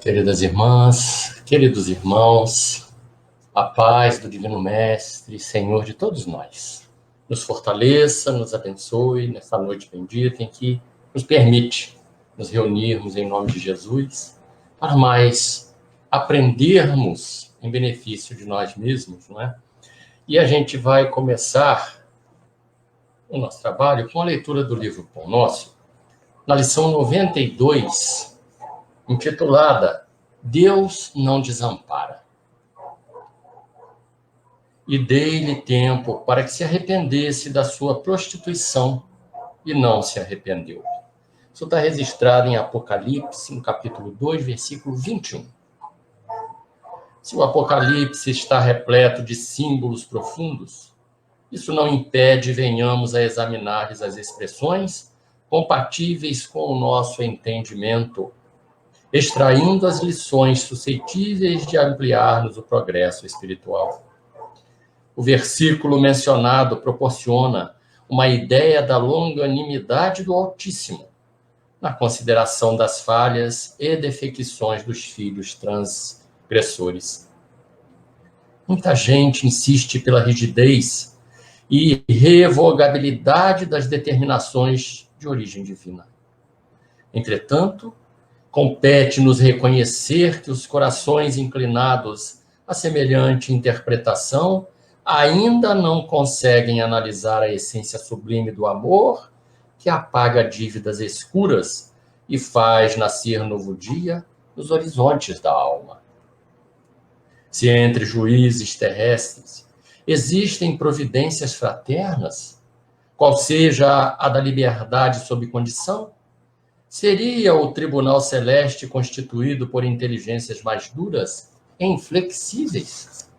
Queridas irmãs, queridos irmãos, a paz do Divino Mestre, Senhor de todos nós, nos fortaleça, nos abençoe nesta noite bendita em que nos permite nos reunirmos em nome de Jesus para mais aprendermos em benefício de nós mesmos, não é? E a gente vai começar o nosso trabalho com a leitura do livro Pão Nosso, na lição 92, intitulada Deus não desampara. E dei-lhe tempo para que se arrependesse da sua prostituição, e não se arrependeu. Isso está registrado em Apocalipse, no capítulo 2, versículo 21. Se o Apocalipse está repleto de símbolos profundos, isso não impede venhamos a examinar as expressões compatíveis com o nosso entendimento, extraindo as lições suscetíveis de ampliar-nos o progresso espiritual. O versículo mencionado proporciona uma ideia da longanimidade do Altíssimo, na consideração das falhas e defecções dos filhos transgressores. Muita gente insiste pela rigidez e irrevogabilidade das determinações de origem divina. Entretanto, compete-nos reconhecer que os corações inclinados a semelhante interpretação ainda não conseguem analisar a essência sublime do amor que apaga dívidas escuras e faz nascer novo dia nos horizontes da alma. Se entre juízes terrestres existem providências fraternas, qual seja a da liberdade sob condição, seria o tribunal celeste constituído por inteligências mais duras e inflexíveis?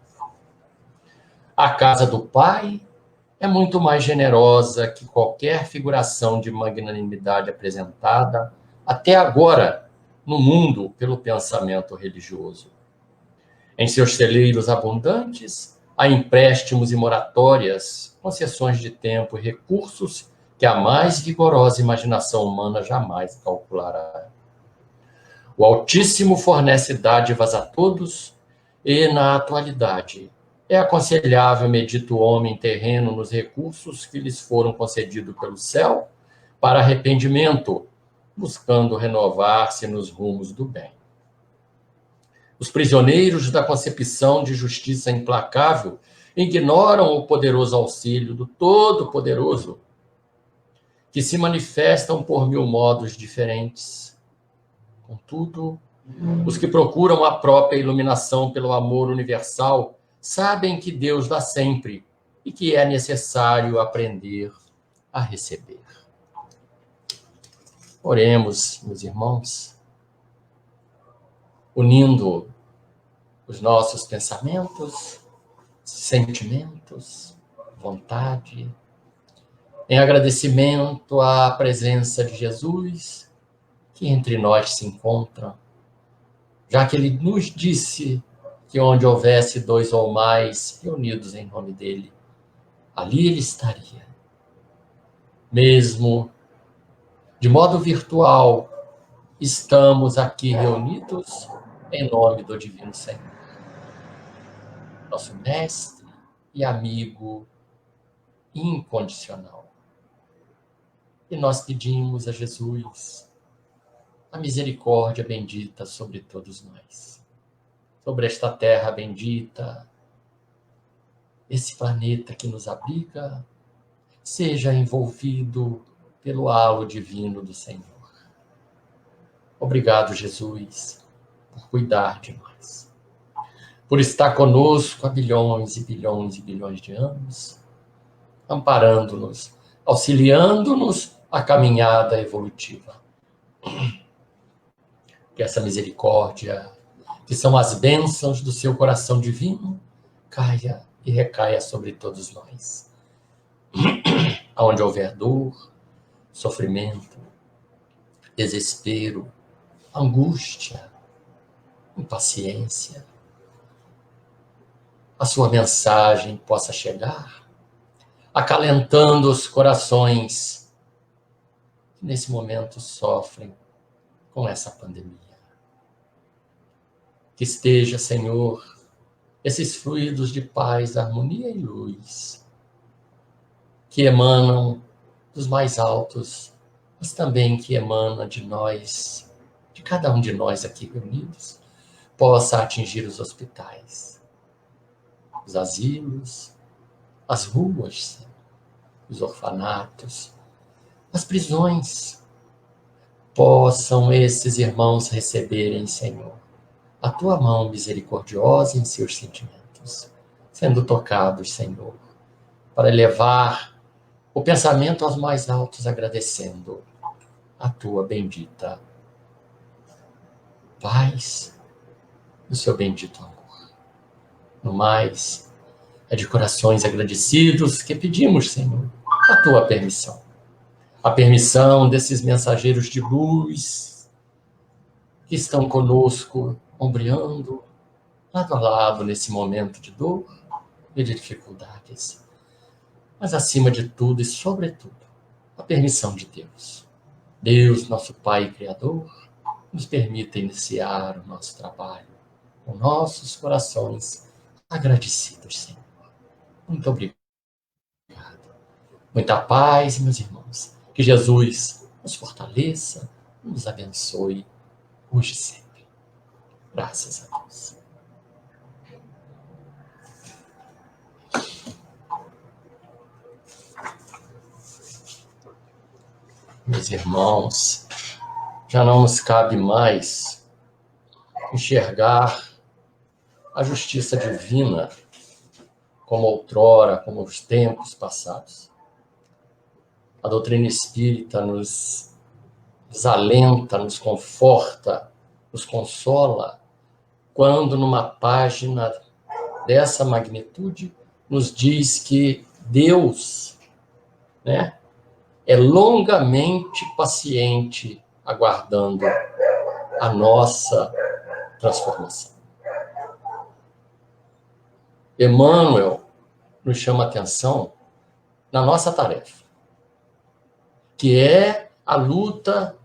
A casa do Pai é muito mais generosa que qualquer figuração de magnanimidade apresentada até agora no mundo pelo pensamento religioso. Em seus celeiros abundantes, há empréstimos e moratórias, concessões de tempo e recursos que a mais vigorosa imaginação humana jamais calculará. O Altíssimo fornece dádivas a todos e, na atualidade, é aconselhável medita o homem terreno nos recursos que lhes foram concedidos pelo céu para arrependimento, buscando renovar-se nos rumos do bem. Os prisioneiros da concepção de justiça implacável ignoram o poderoso auxílio do Todo-Poderoso, que se manifestam por mil modos diferentes. Contudo, os que procuram a própria iluminação pelo amor universal sabem que Deus dá sempre e que é necessário aprender a receber. Oremos, meus irmãos, unindo os nossos pensamentos, sentimentos, vontade, em agradecimento à presença de Jesus, que entre nós se encontra, já que ele nos disse que onde houvesse dois ou mais reunidos em nome dele, ali ele estaria. Mesmo de modo virtual, estamos aqui reunidos em nome do Divino Senhor, nosso mestre e amigo incondicional. E nós pedimos a Jesus a misericórdia bendita sobre todos nós, sobre esta terra bendita, esse planeta que nos abriga, seja envolvido pelo halo divino do Senhor. Obrigado, Jesus, por cuidar de nós, por estar conosco há bilhões e bilhões e bilhões de anos, amparando-nos, auxiliando-nos a caminhada evolutiva. Que essa misericórdia, que são as bênçãos do seu coração divino, caia e recaia sobre todos nós. Onde houver dor, sofrimento, desespero, angústia, impaciência, a sua mensagem possa chegar, acalentando os corações que nesse momento sofrem com essa pandemia. Que esteja, Senhor, esses fluidos de paz, harmonia e luz que emanam dos mais altos, mas também que emana de nós, de cada um de nós aqui reunidos, possa atingir os hospitais, os asilos, as ruas, os orfanatos, as prisões. Possam esses irmãos receberem, Senhor, a tua mão misericordiosa em seus sentimentos, sendo tocados, Senhor, para elevar o pensamento aos mais altos, agradecendo a tua bendita paz e o seu bendito amor. No mais, é de corações agradecidos que pedimos, Senhor, a tua permissão. A permissão desses mensageiros de luz que estão conosco, ombreando, lado a lado, nesse momento de dor e de dificuldades. Mas, acima de tudo e sobretudo, a permissão de Deus. Deus, nosso Pai Criador, nos permita iniciar o nosso trabalho com nossos corações agradecidos, Senhor. Muito obrigado. Muita paz, meus irmãos. Que Jesus nos fortaleça, nos abençoe hoje e sempre. Graças a Deus. Meus irmãos, já não nos cabe mais enxergar a justiça divina como outrora, como os tempos passados. A doutrina espírita nos alenta, nos conforta, nos consola, quando numa página dessa magnitude nos diz que Deus, né, é longamente paciente, aguardando a nossa transformação. Emmanuel nos chama a atenção na nossa tarefa, que é a luta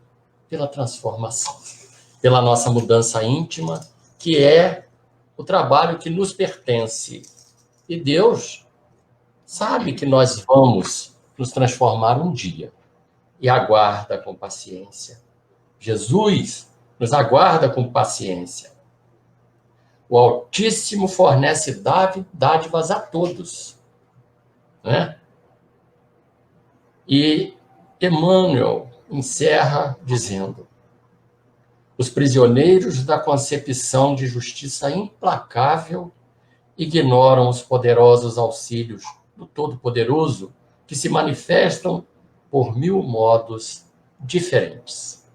pela transformação, pela nossa mudança íntima, que é o trabalho que nos pertence. E Deus sabe que nós vamos nos transformar um dia e aguarda com paciência. Jesus nos aguarda com paciência. O Altíssimo fornece dádivas a todos, né? E Emmanuel encerra dizendo: os prisioneiros da concepção de justiça implacável ignoram os poderosos auxílios do Todo-Poderoso, que se manifestam por 1000 modos diferentes.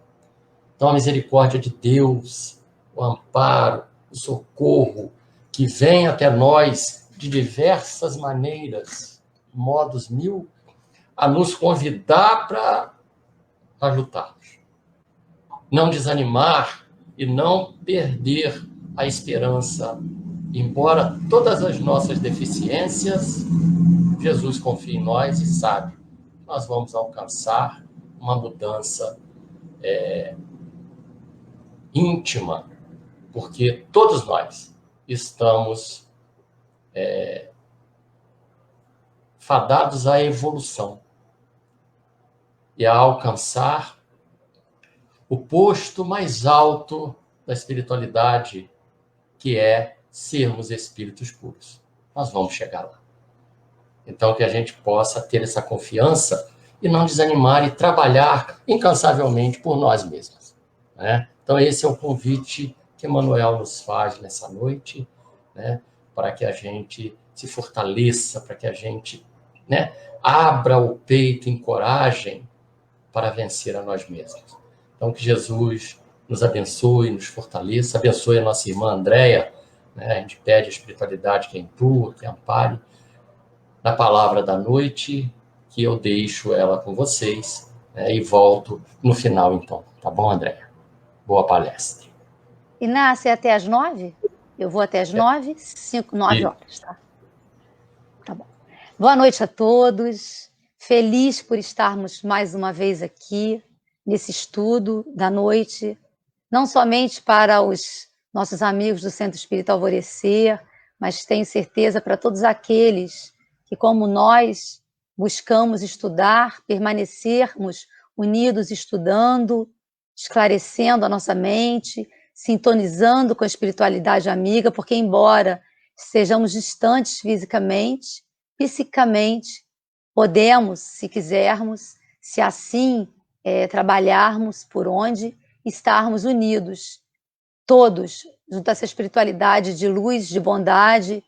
Então, a misericórdia de Deus, o amparo, o socorro, que vem até nós de diversas maneiras, modos 1000, a nos convidar para lutarmos. Não desanimar e não perder a esperança. Embora todas as nossas deficiências, Jesus confia em nós e sabe que nós vamos alcançar uma mudança íntima, porque todos nós estamos fadados à evolução e a alcançar o posto mais alto da espiritualidade, que é sermos espíritos puros. Nós vamos chegar lá. Então, que a gente possa ter essa confiança e não desanimar e trabalhar incansavelmente por nós mesmos, né? Então, esse é o convite que Emmanuel nos faz nessa noite, né? Para que a gente se fortaleça, para que a gente, né, abra o peito em coragem para vencer a nós mesmos. Então, que Jesus nos abençoe, nos fortaleça, abençoe a nossa irmã Andréia, né? A gente pede a espiritualidade que intua, que ampare. Na palavra da noite, que eu deixo ela com vocês, né, e volto no final, então. Tá bom, Andréia? Boa palestra. Inácia, é até às 9? Eu vou até às 9, 9 horas, tá? Tá bom. Boa noite a todos. Feliz por estarmos mais uma vez aqui, nesse estudo da noite, não somente para os nossos amigos do Centro Espírita Alvorecer, mas tenho certeza para todos aqueles que, como nós, buscamos estudar, permanecermos unidos estudando, esclarecendo a nossa mente, sintonizando com a espiritualidade amiga, porque embora sejamos distantes fisicamente, psicamente, podemos, se quisermos, se assim trabalharmos por onde, estarmos unidos, todos, junto a essa espiritualidade de luz, de bondade,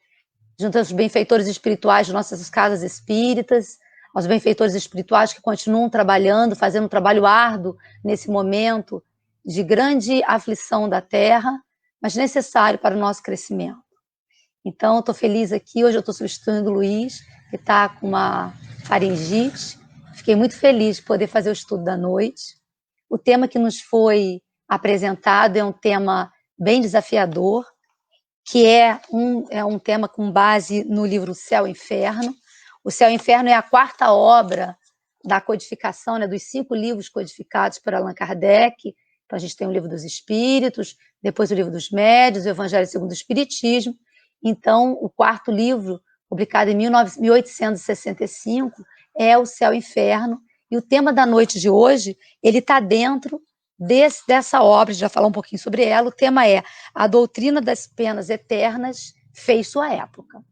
junto aos benfeitores espirituais de nossas casas espíritas, aos benfeitores espirituais que continuam trabalhando, fazendo um trabalho árduo nesse momento de grande aflição da Terra, mas necessário para o nosso crescimento. Então, estou feliz aqui, hoje eu estou substituindo o Luiz, que está com uma faringite. Fiquei muito feliz de poder fazer o estudo da noite. O tema que nos foi apresentado é um tema bem desafiador, que é um tema com base no livro Céu e Inferno. O Céu e Inferno é a quarta obra da codificação, né, dos 5 livros codificados por Allan Kardec. Então, a gente tem o Livro dos Espíritos, depois o Livro dos Médiuns, o Evangelho segundo o Espiritismo. Então, o quarto livro, publicado em 1865, é o Céu e Inferno. E o tema da noite de hoje, ele está dentro dessa obra, já falar um pouquinho sobre ela. O tema é A Doutrina das Penas Eternas fez sua época.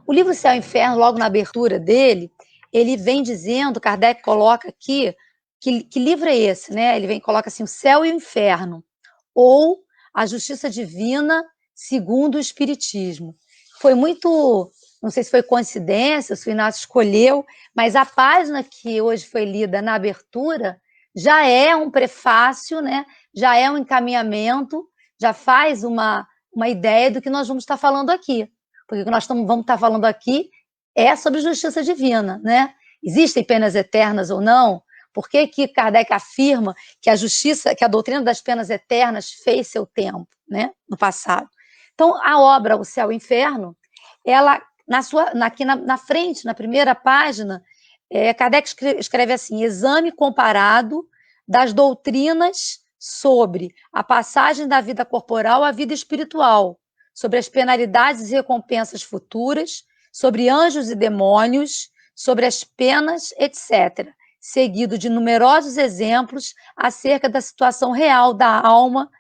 O livro Céu e Inferno, logo na abertura dele, ele vem dizendo, Kardec coloca aqui, que livro é esse, né? Ele coloca assim, o Céu e o Inferno, ou a Justiça Divina segundo o Espiritismo. Foi muito, não sei se foi coincidência, se o Inácio escolheu, mas a página que hoje foi lida na abertura já é um prefácio, né? Já é um encaminhamento, já faz uma ideia do que nós vamos estar falando aqui. Porque o que nós vamos estar falando aqui é sobre justiça divina, né? Existem penas eternas ou não? Por que Kardec afirma que a justiça, que a doutrina das penas eternas fez seu tempo, né? No passado. Então, a obra O Céu e o Inferno, ela, aqui na frente, na primeira página, Kardec escreve assim, exame comparado das doutrinas sobre a passagem da vida corporal à vida espiritual, sobre as penalidades e recompensas futuras, sobre anjos e demônios, sobre as penas, etc., seguido de numerosos exemplos acerca da situação real da alma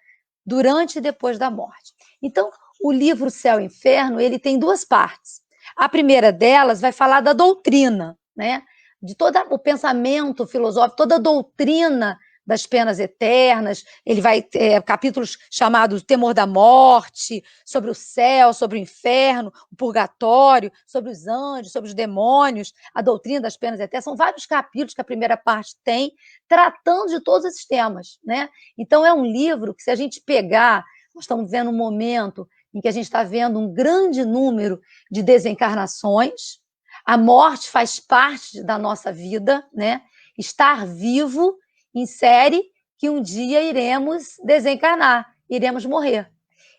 durante e depois da morte. Então, o livro Céu e Inferno, ele tem 2 partes. A primeira delas vai falar da doutrina, né? De todo o pensamento filosófico, toda a doutrina das penas eternas. Ele vai ter capítulos chamados Temor da Morte, sobre o céu, sobre o inferno, o purgatório, sobre os anjos, sobre os demônios, a doutrina das penas eternas. São vários capítulos que a primeira parte tem, tratando de todos esses temas, né? Então, é um livro que, se a gente pegar, nós estamos vendo um momento em que a gente está vendo um grande número de desencarnações. A morte faz parte da nossa vida, né? Estar vivo insere que um dia iremos desencarnar, iremos morrer.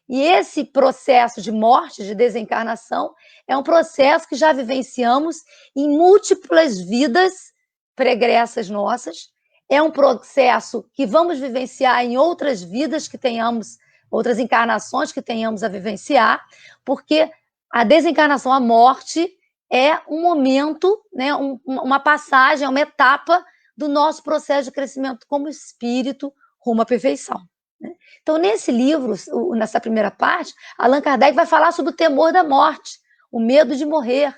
E esse processo de morte, de desencarnação, é um processo que já vivenciamos em múltiplas vidas pregressas nossas. É um processo que vamos vivenciar em outras vidas que tenhamos, outras encarnações que tenhamos a vivenciar, porque a desencarnação, a morte, é um momento, né, uma passagem, uma etapa do nosso processo de crescimento como espírito rumo à perfeição. Né? Então, nesse livro, nessa primeira parte, Allan Kardec vai falar sobre o temor da morte, o medo de morrer.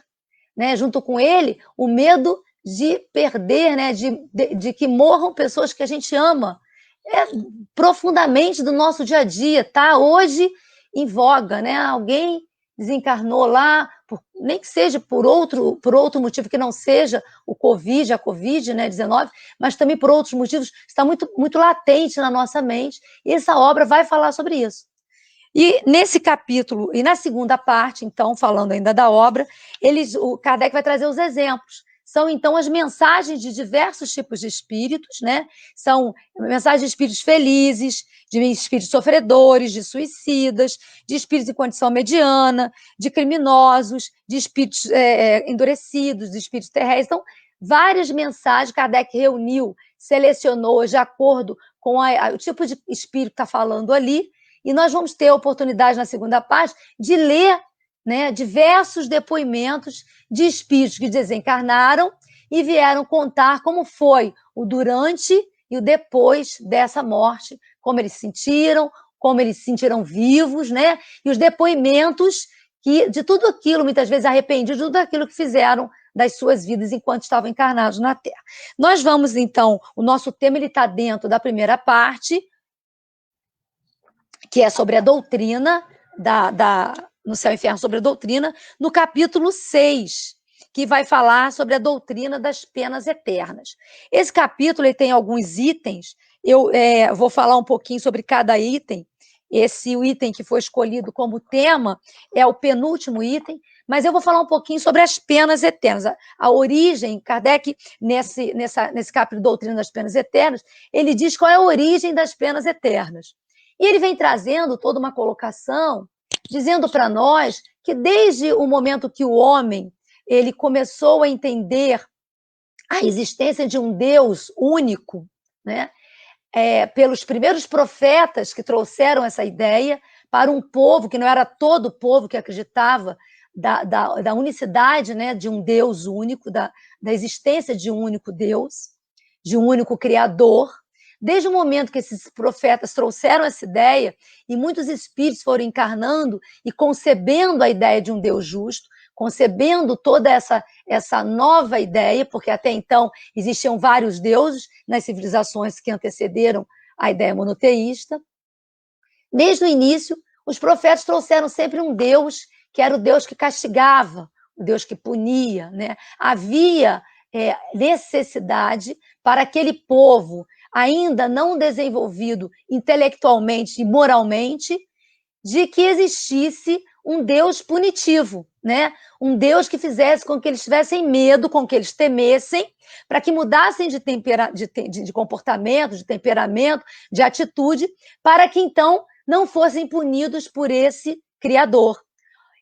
Né? Junto com ele, o medo de perder, né? de que morram pessoas que a gente ama. É profundamente do nosso dia a dia, tá? Hoje em voga, né? Alguém desencarnou lá, nem que seja por outro motivo, que não seja a Covid, né, 19, mas também por outros motivos, está muito, muito latente na nossa mente, e essa obra vai falar sobre isso. E nesse capítulo, e na segunda parte, então, falando ainda da obra, o Kardec vai trazer os exemplos. São, então, as mensagens de diversos tipos de espíritos, né? São mensagens de espíritos felizes, de espíritos sofredores, de suicidas, de espíritos em condição mediana, de criminosos, de espíritos endurecidos, de espíritos terrestres. Então, várias mensagens Kardec reuniu, selecionou de acordo com o tipo de espírito que está falando ali, E nós vamos ter a oportunidade, na segunda parte, de ler, né, diversos depoimentos de espíritos que desencarnaram e vieram contar como foi o durante e o depois dessa morte, como eles se sentiram vivos, né? E os depoimentos de tudo aquilo, muitas vezes arrependidos, de tudo aquilo que fizeram das suas vidas enquanto estavam encarnados na Terra. Nós vamos, então, o nosso tema está dentro da primeira parte, que é sobre a doutrina no Céu e Inferno, sobre a doutrina, no capítulo 6, que vai falar sobre a doutrina das penas eternas. Esse capítulo ele tem alguns itens, eu vou falar um pouquinho sobre cada item. O item que foi escolhido como tema é o penúltimo item, mas eu vou falar um pouquinho sobre as penas eternas. A origem, Kardec, nesse capítulo Doutrina das Penas Eternas, ele diz qual é a origem das penas eternas. E ele vem trazendo toda uma colocação, dizendo para nós que desde o momento que o homem ele começou a entender a existência de um Deus único, né? Pelos primeiros profetas que trouxeram essa ideia para um povo que não era todo o povo que acreditava da unicidade, né, de um Deus único, da existência de um único Deus, de um único Criador. Desde o momento que esses profetas trouxeram essa ideia, e muitos espíritos foram encarnando e concebendo a ideia de um Deus justo, concebendo toda essa nova ideia, porque até então existiam vários deuses nas civilizações que antecederam a ideia monoteísta. Desde o início, os profetas trouxeram sempre um Deus que era o Deus que castigava, o Deus que punia, né? Havia necessidade para aquele povo ainda não desenvolvido intelectualmente e moralmente, de que existisse um Deus punitivo, né? Um Deus que fizesse com que eles tivessem medo, com que eles temessem, para que mudassem de comportamento, de temperamento, de atitude, para que então não fossem punidos por esse Criador.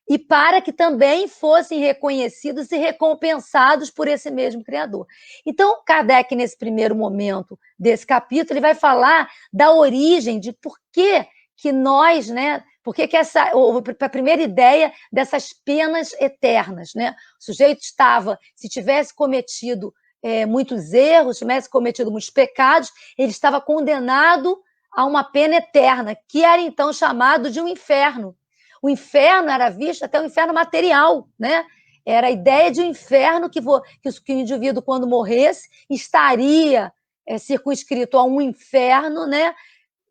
E para que também fossem reconhecidos e recompensados por esse mesmo Criador. Então, Kardec, nesse primeiro momento desse capítulo, ele vai falar da origem de por que nós, né? Por que a primeira ideia dessas penas eternas, né? O sujeito estava, se tivesse cometido muitos erros, tivesse cometido muitos pecados, ele estava condenado a uma pena eterna, que era então chamado de um inferno. O inferno era visto até o inferno material, né? Era a ideia de um inferno que o indivíduo, quando morresse, estaria circunscrito a um inferno, né?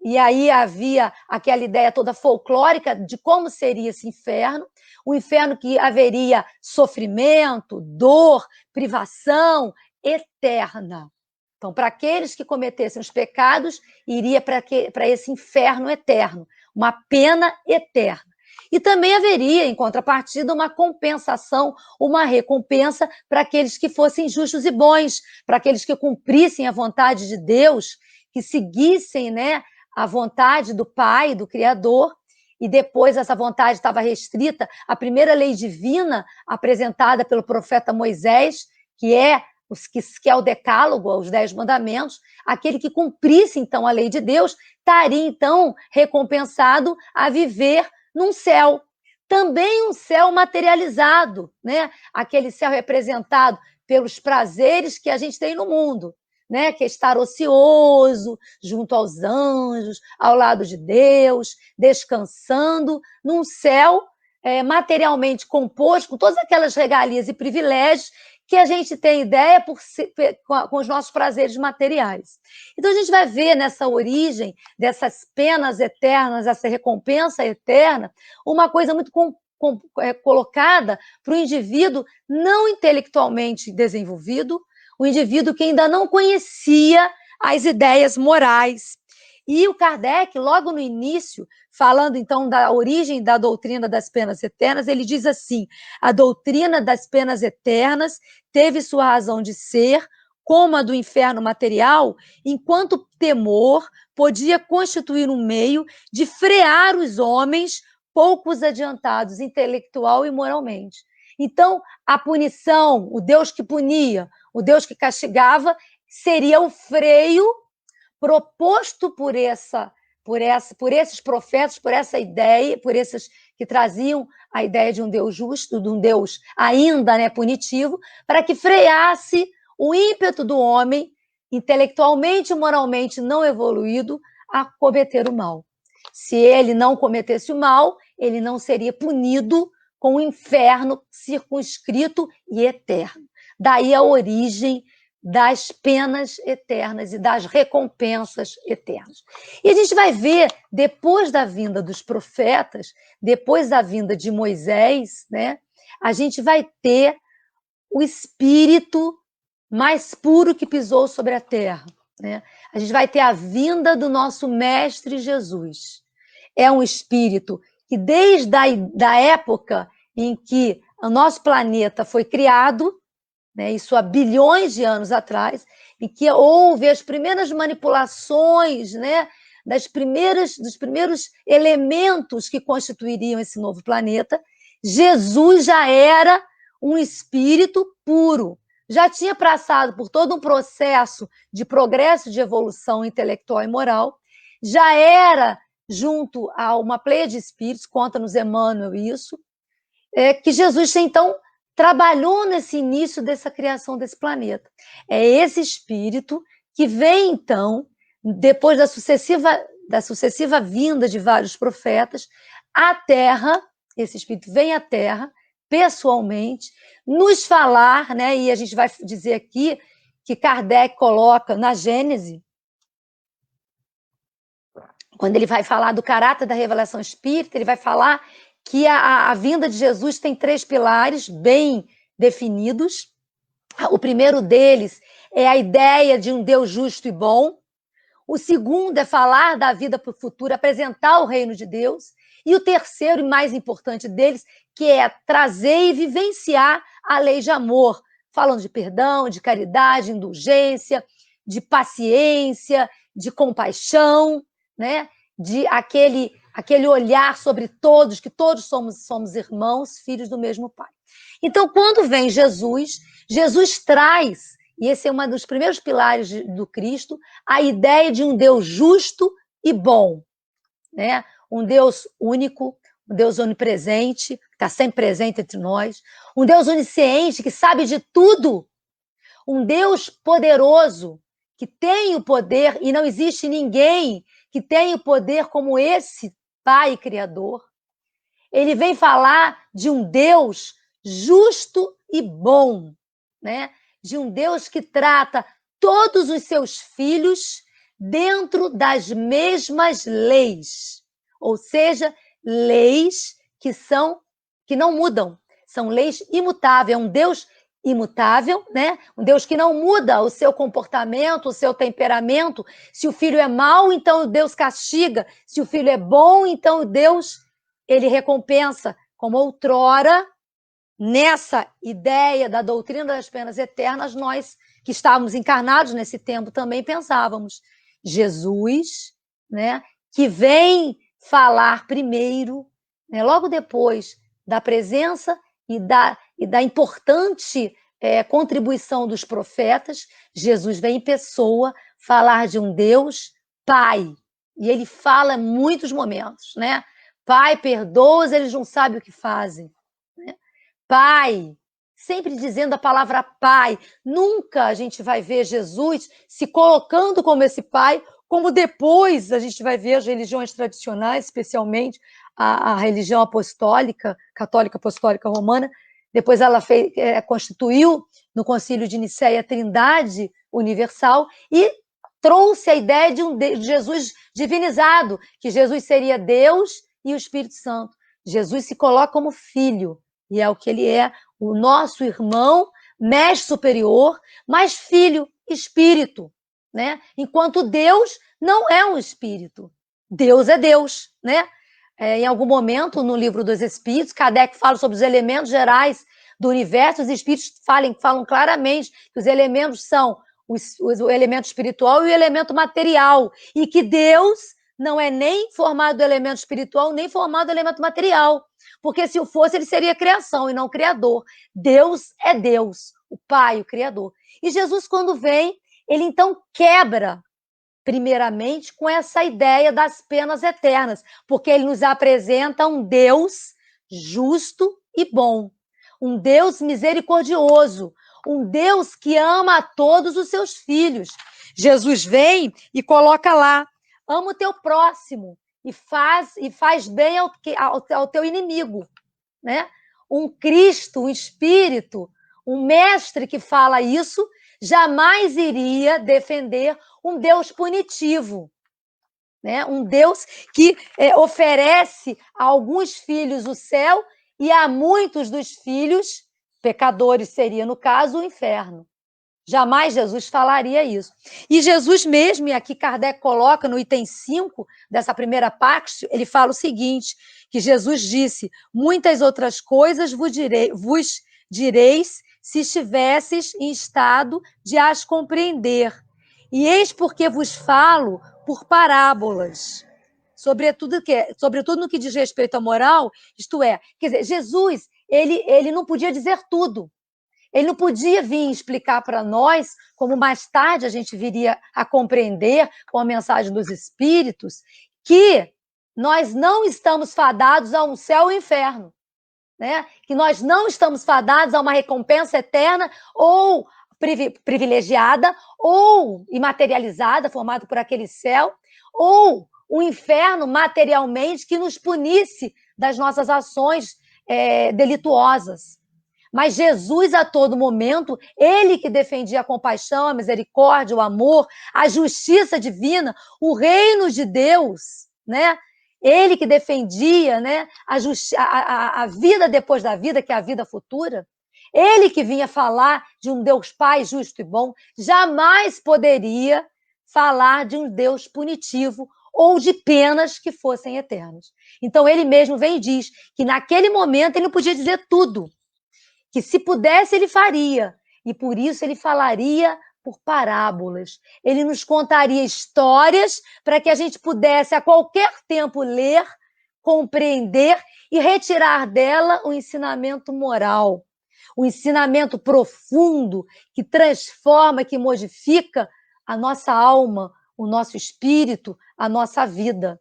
E aí havia aquela ideia toda folclórica de como seria esse inferno, um inferno que haveria sofrimento, dor, privação eterna. Então, para aqueles que cometessem os pecados, iria para esse inferno eterno, uma pena eterna. E também haveria, em contrapartida, uma compensação, uma recompensa para aqueles que fossem justos e bons, para aqueles que cumprissem a vontade de Deus, que seguissem, né, a vontade do Pai, do Criador, e depois essa vontade estava restrita à primeira lei divina apresentada pelo profeta Moisés, que é o Decálogo, os 10 mandamentos. Aquele que cumprisse, então, a lei de Deus, estaria, então, recompensado a viver num céu. Também um céu materializado, né? Aquele céu representado pelos prazeres que a gente tem no mundo, né? Que é estar ocioso, junto aos anjos, ao lado de Deus, descansando, num céu materialmente composto, com todas aquelas regalias e privilégios que a gente tem ideia com os nossos prazeres materiais. Então, a gente vai ver nessa origem dessas penas eternas, essa recompensa eterna, uma coisa muito colocada para o indivíduo não intelectualmente desenvolvido, o indivíduo que ainda não conhecia as ideias morais. E o Kardec, logo no início, falando então da origem da doutrina das penas eternas, ele diz assim: a doutrina das penas eternas teve sua razão de ser, como a do inferno material, enquanto temor podia constituir um meio de frear os homens poucos adiantados intelectual e moralmente. Então, a punição, o Deus que punia, o Deus que castigava, seria o freio proposto por essa por esses profetas, por essa ideia, por esses que traziam a ideia de um Deus justo, de um Deus ainda, né, punitivo, para que freasse o ímpeto do homem, intelectualmente e moralmente não evoluído, a cometer o mal. Se ele não cometesse o mal, ele não seria punido com o inferno circunscrito e eterno. Daí a origem das penas eternas e das recompensas eternas. E a gente vai ver, depois da vinda dos profetas, depois da vinda de Moisés, né, a gente vai ter o espírito mais puro que pisou sobre a terra, né? A gente vai ter a vinda do nosso mestre Jesus. É um espírito que, desde a época em que o nosso planeta foi criado, né, isso há bilhões de anos atrás, em que houve as primeiras manipulações, né, dos primeiros elementos que constituiriam esse novo planeta, Jesus já era um espírito puro, já tinha passado por todo um processo de progresso, de evolução intelectual e moral, já era, junto a uma pleia de espíritos, conta-nos Emmanuel isso, que Jesus, então, trabalhou nesse início dessa criação desse planeta. É esse espírito que vem, então, depois da sucessiva vinda de vários profetas, à Terra, esse espírito vem à Terra, pessoalmente, nos falar, né, e a gente vai dizer aqui que Kardec coloca na Gênese, quando ele vai falar do caráter da revelação espírita, ele vai falar que a vinda de Jesus tem 3 pilares bem definidos. O primeiro deles é a ideia de um Deus justo e bom. O segundo é falar da vida para o futuro, apresentar o reino de Deus. E o terceiro e mais importante deles, que é trazer e vivenciar a lei de amor, falando de perdão, de caridade, indulgência, de paciência, de compaixão, né? De aquele olhar sobre todos, que todos somos irmãos, filhos do mesmo Pai. Então, quando vem Jesus, Jesus traz, e esse é um dos primeiros pilares do Cristo, a ideia de um Deus justo e bom, né? Um Deus único, um Deus onipresente, que está sempre presente entre nós, um Deus onisciente, que sabe de tudo, um Deus poderoso, que tem o poder, e não existe ninguém que tem o poder como esse Pai Criador. Ele vem falar de um Deus justo e bom, né? De um Deus que trata todos os seus filhos dentro das mesmas leis, ou seja, leis que não mudam, são leis imutáveis, é um Deus imutável, né? Um Deus que não muda o seu comportamento, o seu temperamento. Se o filho é mau, então Deus castiga. Se o filho é bom, então Deus ele recompensa. Como outrora, nessa ideia da doutrina das penas eternas, nós que estávamos encarnados nesse tempo também pensávamos. Jesus, né, que vem falar primeiro, né, logo depois da presença e da importante contribuição dos profetas, Jesus vem em pessoa falar de um Deus Pai. E ele fala em muitos momentos, né? Pai, perdoa-os, eles não sabem o que fazem. Né? Pai, sempre dizendo a palavra Pai. Nunca a gente vai ver Jesus se colocando como esse Pai, como depois a gente vai ver as religiões tradicionais, especialmente a religião apostólica, católica apostólica romana. Depois ela constituiu no Concílio de Nicéia a Trindade Universal e trouxe a ideia de Jesus divinizado, que Jesus seria Deus e o Espírito Santo. Jesus se coloca como filho, e é o que ele é, o nosso irmão, mestre superior, mas filho, espírito, né? Enquanto Deus não é um espírito. Deus é Deus, né? Em algum momento, no livro dos Espíritos, Kardec fala sobre os elementos gerais do universo, os Espíritos falam claramente que os elementos são o elemento espiritual e o elemento material, e que Deus não é nem formado do elemento espiritual, nem formado do elemento material, porque se o fosse, ele seria criação e não criador. Deus é Deus, o Pai, o Criador. E Jesus, quando vem, ele então quebra primeiramente, com essa ideia das penas eternas, porque ele nos apresenta um Deus justo e bom, um Deus misericordioso, um Deus que ama a todos os seus filhos. Jesus vem e coloca lá: ama o teu próximo e faz bem ao teu inimigo, né? Um Cristo, um Espírito, um mestre que fala isso, jamais iria defender um Deus punitivo, né? Um Deus que oferece a alguns filhos o céu e a muitos dos filhos, pecadores seria, no caso, o inferno. Jamais Jesus falaria isso. E Jesus mesmo, e aqui Kardec coloca no item 5 dessa primeira parte, ele fala o seguinte, que Jesus disse: muitas outras coisas vos direis se estivesses em estado de as compreender. E eis porque vos falo por parábolas, sobretudo no que diz respeito à moral, isto é, quer dizer, Jesus, ele não podia dizer tudo. Ele não podia vir explicar para nós, como mais tarde a gente viria a compreender com a mensagem dos Espíritos, que nós não estamos fadados a um céu e um inferno, né? Que nós não estamos fadados a uma recompensa eterna ou privilegiada ou imaterializada, formada por aquele céu, ou o inferno materialmente que nos punisse das nossas ações delituosas. Mas Jesus, a todo momento, ele que defendia a compaixão, a misericórdia, o amor, a justiça divina, o reino de Deus, né? Ele que defendia, né, a vida depois da vida, que é a vida futura. Ele que vinha falar de um Deus Pai justo e bom, jamais poderia falar de um Deus punitivo ou de penas que fossem eternas. Então, ele mesmo vem e diz que naquele momento ele não podia dizer tudo, que se pudesse ele faria, e por isso ele falaria por parábolas. Ele nos contaria histórias para que a gente pudesse a qualquer tempo ler, compreender e retirar dela o ensinamento moral, o ensinamento profundo que transforma, que modifica a nossa alma, o nosso espírito, a nossa vida.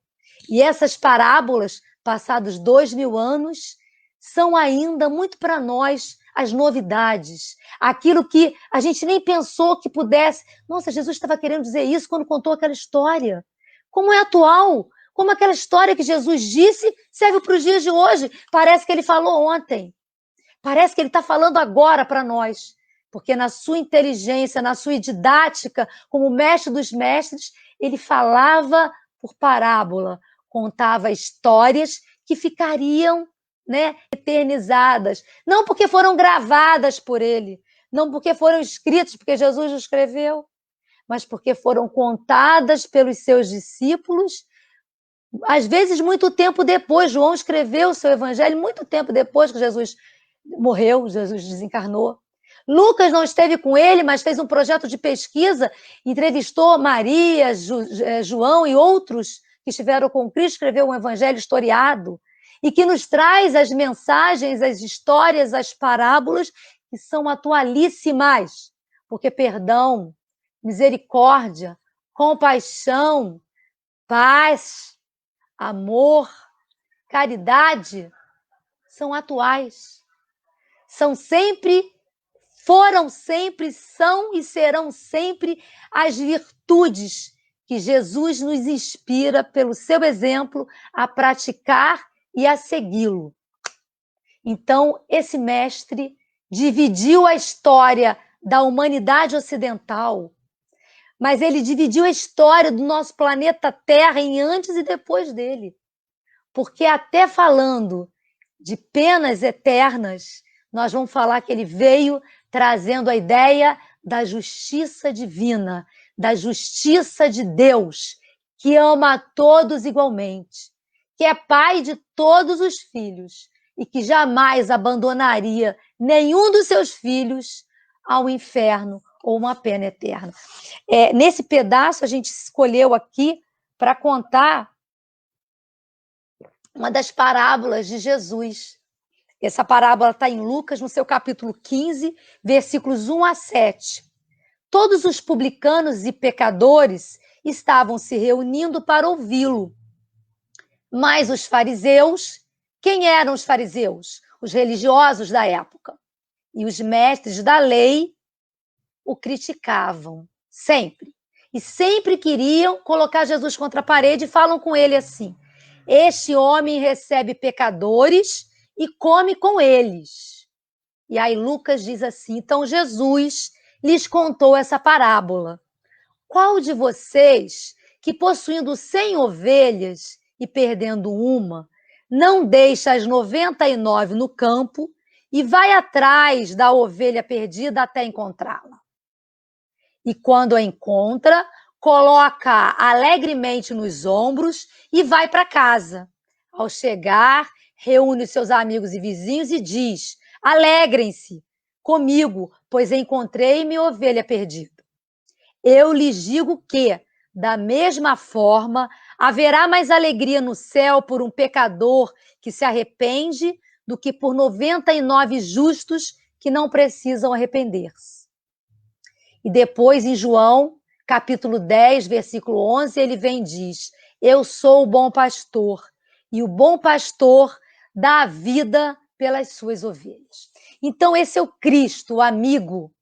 E essas parábolas, passados 2000 anos, são ainda muito para nós as novidades, aquilo que a gente nem pensou que pudesse. Nossa, Jesus estava querendo dizer isso quando contou aquela história. Como é atual, como aquela história que Jesus disse serve para os dias de hoje. Parece que ele falou ontem, parece que ele está falando agora para nós, porque na sua inteligência, na sua didática, como mestre dos mestres, ele falava por parábola, contava histórias que ficariam, né, eternizadas, não porque foram gravadas por ele, não porque foram escritas, porque Jesus escreveu, mas porque foram contadas pelos seus discípulos, às vezes muito tempo depois. João escreveu o seu evangelho muito tempo depois que Jesus morreu, Jesus desencarnou. Lucas não esteve com ele, mas fez um projeto de pesquisa, entrevistou Maria, João e outros que estiveram com Cristo, escreveu um evangelho historiado, e que nos traz as mensagens, as histórias, as parábolas, que são atualíssimas, porque perdão, misericórdia, compaixão, paz, amor, caridade, são atuais. São sempre, foram sempre, são e serão sempre as virtudes que Jesus nos inspira, pelo seu exemplo, a praticar e a segui-lo. Então, esse mestre dividiu a história da humanidade ocidental, mas ele dividiu a história do nosso planeta Terra em antes e depois dele. Porque até falando de penas eternas, nós vamos falar que ele veio trazendo a ideia da justiça divina, da justiça de Deus, que ama a todos igualmente, que é pai de todos os filhos e que jamais abandonaria nenhum dos seus filhos ao inferno ou uma pena eterna. Nesse pedaço, a gente escolheu aqui para contar uma das parábolas de Jesus. Essa parábola está em Lucas, no seu capítulo 15, versículos 1 a 7. Todos os publicanos e pecadores estavam se reunindo para ouvi-lo. Mas os fariseus, quem eram os fariseus? Os religiosos da época. E os mestres da lei o criticavam, sempre. E sempre queriam colocar Jesus contra a parede e falam com ele assim: este homem recebe pecadores e come com eles. E aí Lucas diz assim: então Jesus lhes contou essa parábola. Qual de vocês, que possuindo 100 ovelhas e perdendo uma, não deixa as 99 no campo e vai atrás da ovelha perdida até encontrá-la? E quando a encontra, coloca alegremente nos ombros e vai para casa. Ao chegar, reúne os seus amigos e vizinhos e diz: alegrem-se comigo, pois encontrei minha ovelha perdida. Eu lhes digo que, da mesma forma, haverá mais alegria no céu por um pecador que se arrepende do que por 99 justos que não precisam arrepender-se. E depois, em João, capítulo 10, versículo 11, ele vem e diz: eu sou o bom pastor, e o bom pastor dá a vida pelas suas ovelhas. Então, esse é o Cristo, o amigo,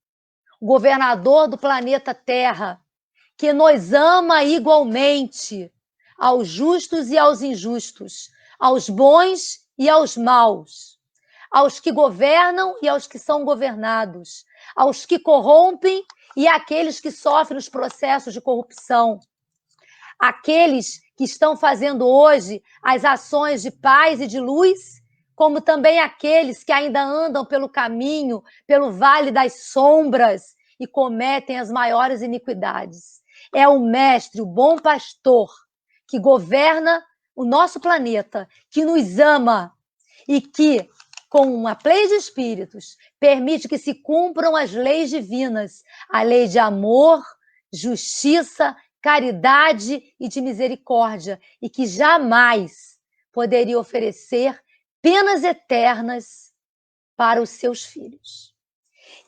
o governador do planeta Terra, que nos ama igualmente, aos justos e aos injustos, aos bons e aos maus, aos que governam e aos que são governados, aos que corrompem e àqueles que sofrem os processos de corrupção, aqueles que estão fazendo hoje as ações de paz e de luz, como também aqueles que ainda andam pelo caminho, pelo vale das sombras e cometem as maiores iniquidades. É o mestre, o bom pastor, que governa o nosso planeta, que nos ama e que, com uma plei de espíritos, permite que se cumpram as leis divinas, a lei de amor, justiça, caridade e de misericórdia, e que jamais poderia oferecer penas eternas para os seus filhos.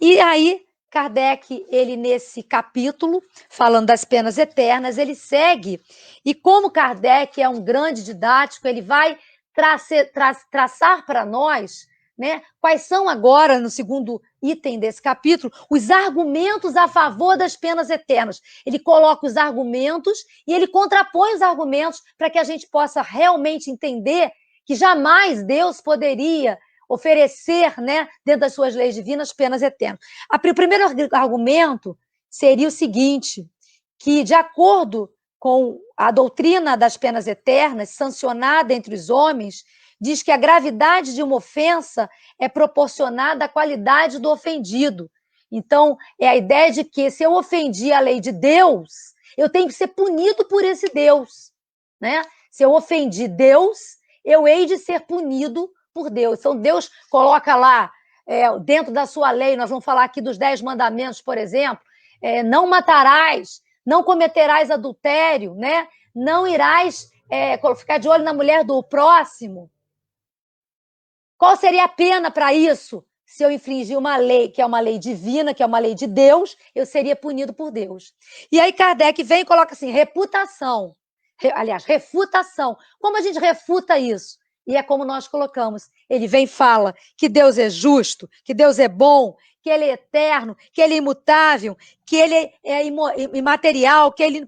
E aí, Kardec, ele nesse capítulo, falando das penas eternas, ele segue, e como Kardec é um grande didático, ele vai traçar para nós, né, quais são agora, no segundo item desse capítulo, os argumentos a favor das penas eternas. Ele coloca os argumentos e ele contrapõe os argumentos para que a gente possa realmente entender que jamais Deus poderia oferecer, né, dentro das suas leis divinas, penas eternas. O primeiro argumento seria o seguinte, que, de acordo com a doutrina das penas eternas, sancionada entre os homens, diz que a gravidade de uma ofensa é proporcionada à qualidade do ofendido. Então, é a ideia de que, se eu ofendi a lei de Deus, eu tenho que ser punido por esse Deus, né? Se eu ofendi Deus, eu hei de ser punido por Deus. Então, Deus coloca lá, dentro da sua lei, nós vamos falar aqui dos 10 mandamentos, por exemplo, não matarás, não cometerás adultério, né? Não irás ficar de olho na mulher do próximo. Qual seria a pena para isso? Se eu infringir uma lei, que é uma lei divina, que é uma lei de Deus, eu seria punido por Deus. E aí Kardec vem e coloca assim, reputação. Aliás, refutação. Como a gente refuta isso? E é como nós colocamos. Ele vem e fala que Deus é justo, que Deus é bom, que Ele é eterno, que Ele é imutável, que Ele é imaterial, que Ele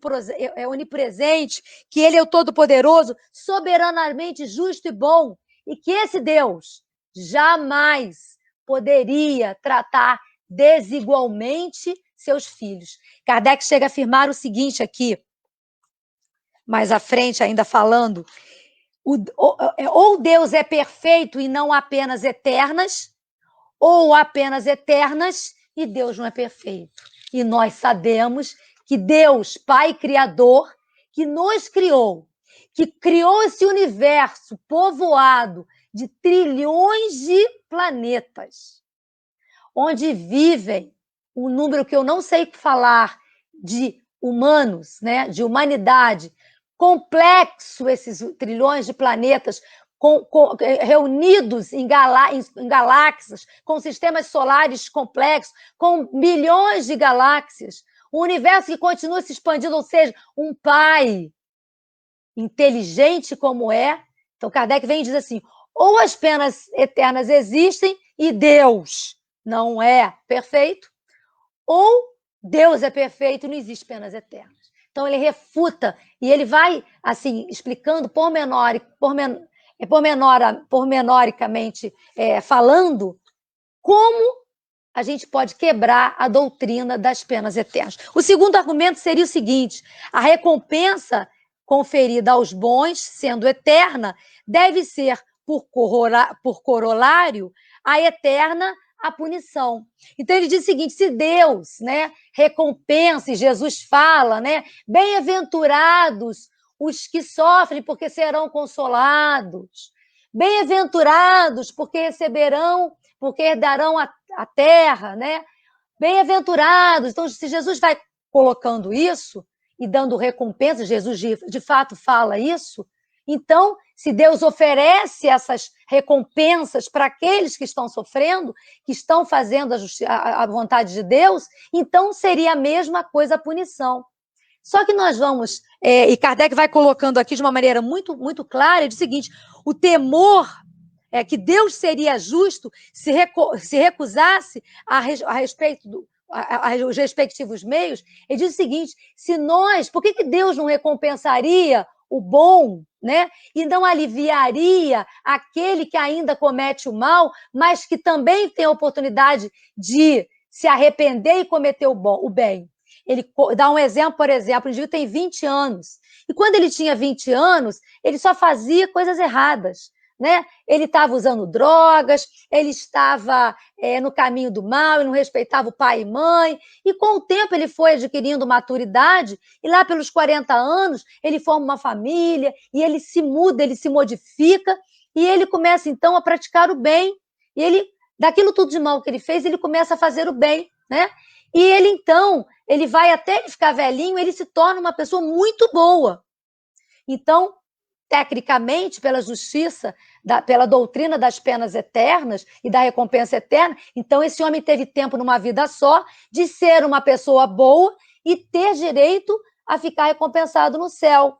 é onipresente, que Ele é o Todo-Poderoso, soberanamente justo e bom, e que esse Deus jamais poderia tratar desigualmente seus filhos. Kardec chega a afirmar o seguinte aqui, mais à frente, ainda falando, ou Deus é perfeito e não apenas eternas, ou apenas eternas e Deus não é perfeito. E nós sabemos que Deus, Pai Criador, que nos criou, que criou esse universo povoado de trilhões de planetas, onde vivem um número que eu não sei falar de humanos, né, de humanidade, complexo esses trilhões de planetas, reunidos em galáxias, com sistemas solares complexos, com bilhões de galáxias, um universo que continua se expandindo, ou seja, um pai inteligente como é. Então, Kardec vem e diz assim, ou as penas eternas existem e Deus não é perfeito, ou Deus é perfeito e não existe penas eternas. Então, ele refuta e ele vai, assim, explicando pormenoricamente, falando como a gente pode quebrar a doutrina das penas eternas. O segundo argumento seria o seguinte, a recompensa conferida aos bons, sendo eterna, deve ser, por corolário, a eterna a punição. Então, ele diz o seguinte, se Deus, né, recompensa, e Jesus fala, né, bem-aventurados os que sofrem, porque serão consolados. Bem-aventurados, porque herdarão a terra, né? Bem-aventurados. Então, se Jesus vai colocando isso e dando recompensa, Jesus de fato fala isso, então, se Deus oferece essas recompensas para aqueles que estão sofrendo, que estão fazendo a vontade de Deus, então seria a mesma coisa a punição. Só que nós vamos, e Kardec vai colocando aqui de uma maneira muito, muito clara, diz o seguinte, o temor é que Deus seria justo se recusasse a respeito os respectivos meios. Ele diz o seguinte, por que Deus não recompensaria o bom, né? E não aliviaria aquele que ainda comete o mal, mas que também tem a oportunidade de se arrepender e cometer o bem. Ele dá um exemplo, por exemplo, o indivíduo tem 20 anos, e quando ele tinha 20 anos, ele só fazia coisas erradas, né? Ele estava usando drogas, ele estava no caminho do mal, ele não respeitava o pai e mãe, e com o tempo ele foi adquirindo maturidade, e lá pelos 40 anos ele forma uma família, e ele se muda, ele se modifica, e ele começa então a praticar o bem, e ele, daquilo tudo de mal que ele fez, ele começa a fazer o bem, né? E ele então, ele vai até ele ficar velhinho, ele se torna uma pessoa muito boa. Então, tecnicamente, pela justiça, pela doutrina das penas eternas e da recompensa eterna, então esse homem teve tempo numa vida só de ser uma pessoa boa e ter direito a ficar recompensado no céu.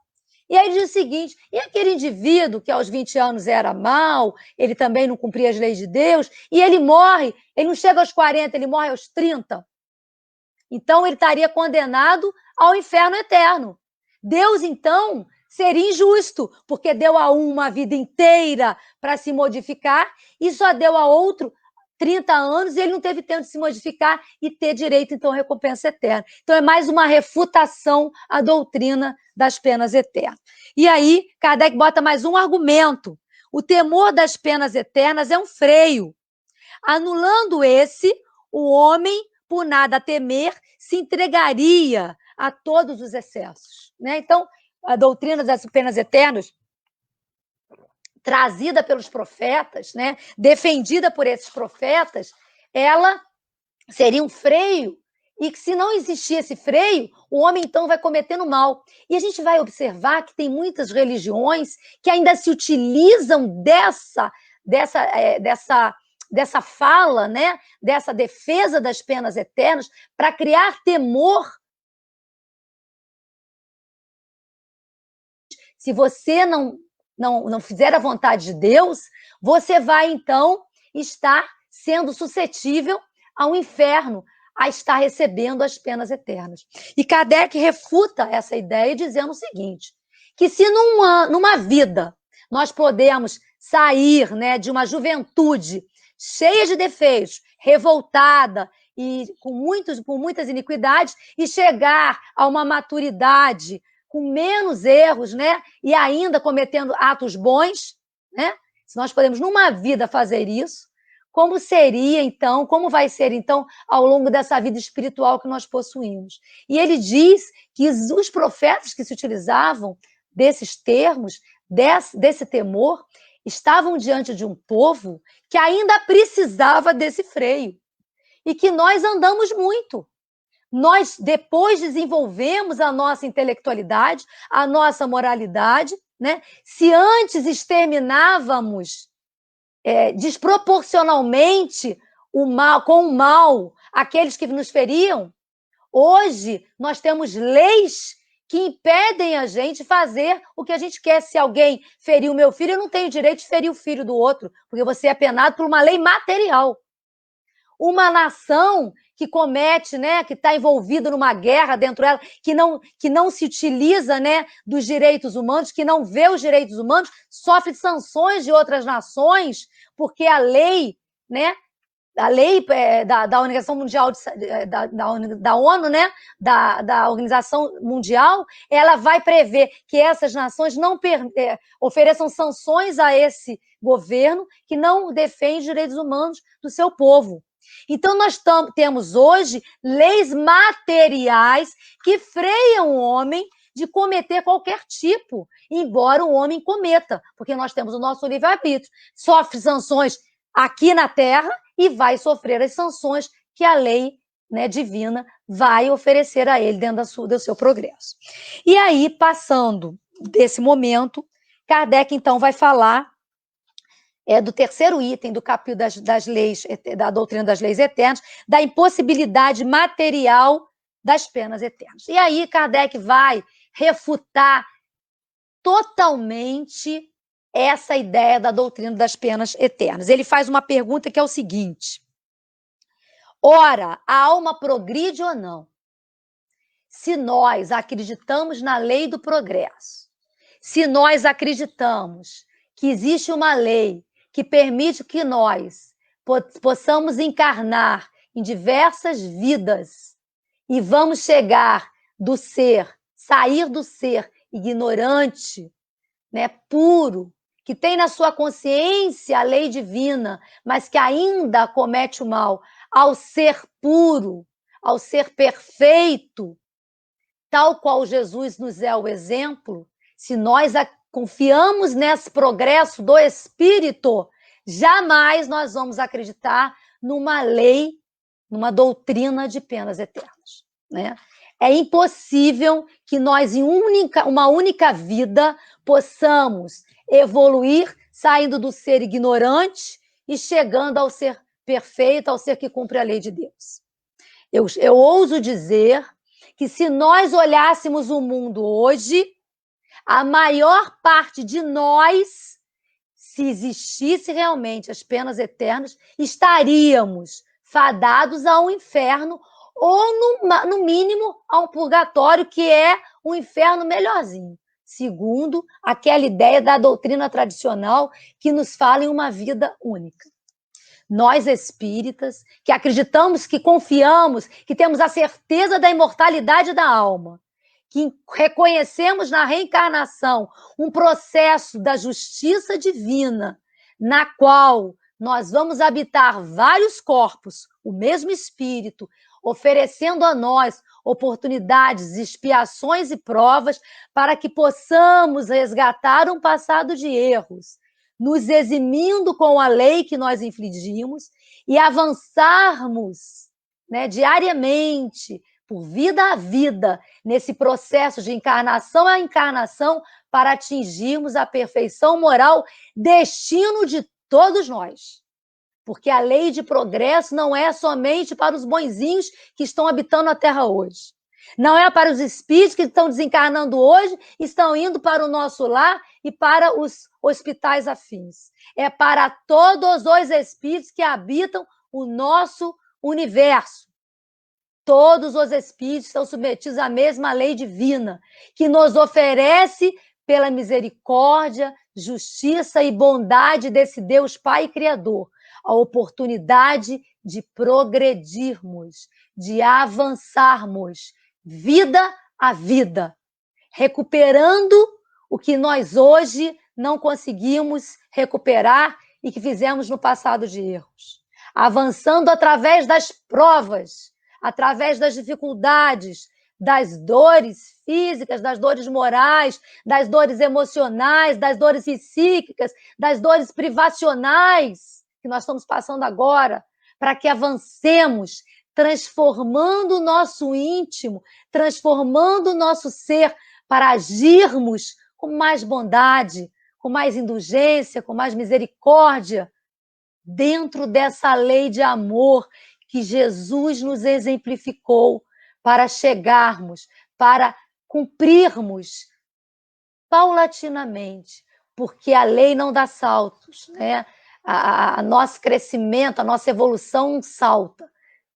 E aí diz o seguinte, e aquele indivíduo que aos 20 anos era mau, ele também não cumpria as leis de Deus, e ele morre, ele não chega aos 40, ele morre aos 30. Então ele estaria condenado ao inferno eterno. Deus, então, seria injusto, porque deu a um uma vida inteira para se modificar e só deu a outro 30 anos e ele não teve tempo de se modificar e ter direito, então, à recompensa eterna. Então, é mais uma refutação à doutrina das penas eternas. E aí, Kardec bota mais um argumento. O temor das penas eternas é um freio. Anulando esse, o homem, por nada temer, se entregaria a todos os excessos, né? Então, a doutrina das penas eternas, trazida pelos profetas, né? Defendida por esses profetas, ela seria um freio, e que se não existir esse freio, o homem então vai cometendo mal. E a gente vai observar que tem muitas religiões que ainda se utilizam dessa fala, né? Dessa defesa das penas eternas para criar temor. Se você não fizer a vontade de Deus, você vai, então, estar sendo suscetível ao inferno, a estar recebendo as penas eternas. E Kardec refuta essa ideia dizendo o seguinte, que se numa vida nós podemos sair, né, de uma juventude cheia de defeitos, revoltada e com muitas iniquidades, e chegar a uma maturidade com menos erros, né? E ainda cometendo atos bons, né? Se nós podemos, numa vida, fazer isso, como seria, então, como vai ser, então, ao longo dessa vida espiritual que nós possuímos? E ele diz que os profetas que se utilizavam desses termos, desse temor, estavam diante de um povo que ainda precisava desse freio. E que nós andamos muito. Nós depois desenvolvemos a nossa intelectualidade, a nossa moralidade, né? Se antes exterminávamos desproporcionalmente com o mal aqueles que nos feriam, Hoje, nós temos leis que impedem a gente fazer o que a gente quer. Se alguém ferir o meu filho, eu não tenho direito de ferir o filho do outro, porque você é penado por uma lei material. Uma nação que comete, né, que está envolvida numa guerra dentro dela, que não se utiliza, né, dos direitos humanos, que não vê os direitos humanos, sofre sanções de outras nações, porque a lei, né, da Organização Mundial, da ONU, né, da Organização Mundial, ela vai prever que essas nações não ofereçam sanções a esse governo que não defende os direitos humanos do seu povo. Então, nós temos hoje leis materiais que freiam o homem de cometer qualquer tipo, embora o homem cometa, porque nós temos o nosso livre-arbítrio. Sofre sanções aqui na Terra e vai sofrer as sanções que a lei, né, divina vai oferecer a ele dentro do seu progresso. E aí, passando desse momento, Kardec, então, vai falar do terceiro item do capítulo das leis, da doutrina das leis eternas, da impossibilidade material das penas eternas. E aí Kardec vai refutar totalmente essa ideia da doutrina das penas eternas. Ele faz uma pergunta que é o seguinte: ora, a alma progride ou não? Se nós acreditamos na lei do progresso, se nós acreditamos que existe uma lei que permite que nós possamos encarnar em diversas vidas e vamos chegar do ser, sair do ser ignorante, né, puro, que tem na sua consciência a lei divina, mas que ainda comete o mal, ao ser puro, ao ser perfeito, tal qual Jesus nos é o exemplo. Se nós confiamos nesse progresso do Espírito, jamais nós vamos acreditar numa lei, numa doutrina de penas eternas, né? É impossível que nós, em uma única vida, possamos evoluir, saindo do ser ignorante e chegando ao ser perfeito, ao ser que cumpre a lei de Deus. Eu ouso dizer que, se nós olhássemos o mundo hoje, a maior parte de nós, se existisse realmente as penas eternas, estaríamos fadados ao inferno ou, no mínimo, a um purgatório, que é um inferno melhorzinho, segundo aquela ideia da doutrina tradicional que nos fala em uma vida única. Nós espíritas, que acreditamos, que confiamos, que temos a certeza da imortalidade da alma, que reconhecemos na reencarnação um processo da justiça divina, na qual nós vamos habitar vários corpos, o mesmo espírito, oferecendo a nós oportunidades, expiações e provas para que possamos resgatar um passado de erros, nos eximindo com a lei que nós infligimos e avançarmos, né, diariamente, por vida a vida, nesse processo de encarnação a encarnação, para atingirmos a perfeição moral, destino de todos nós. Porque a lei de progresso não é somente para os bonzinhos que estão habitando a Terra hoje. Não é para os espíritos que estão desencarnando hoje, estão indo para o nosso lar e para os hospitais afins. É para todos os espíritos que habitam o nosso universo. Todos os espíritos estão submetidos à mesma lei divina, que nos oferece, pela misericórdia, justiça e bondade desse Deus Pai Criador, a oportunidade de progredirmos, de avançarmos, vida a vida, recuperando o que nós hoje não conseguimos recuperar e que fizemos no passado de erros. Avançando através das provas, através das dificuldades, das dores físicas, das dores morais, das dores emocionais, das dores psíquicas, das dores privacionais que nós estamos passando agora, para que avancemos, transformando o nosso íntimo, transformando o nosso ser, para agirmos com mais bondade, com mais indulgência, com mais misericórdia, dentro dessa lei de amor que Jesus nos exemplificou, para chegarmos, para cumprirmos paulatinamente, porque a lei não dá saltos, né? A nosso crescimento, a nossa evolução salta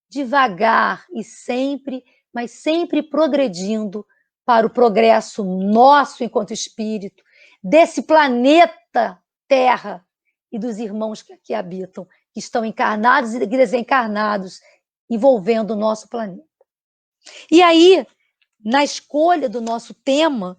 devagar e sempre, mas sempre progredindo para o progresso nosso enquanto espírito, desse planeta Terra e dos irmãos que aqui habitam, que estão encarnados e desencarnados, envolvendo o nosso planeta. E aí, na escolha do nosso tema,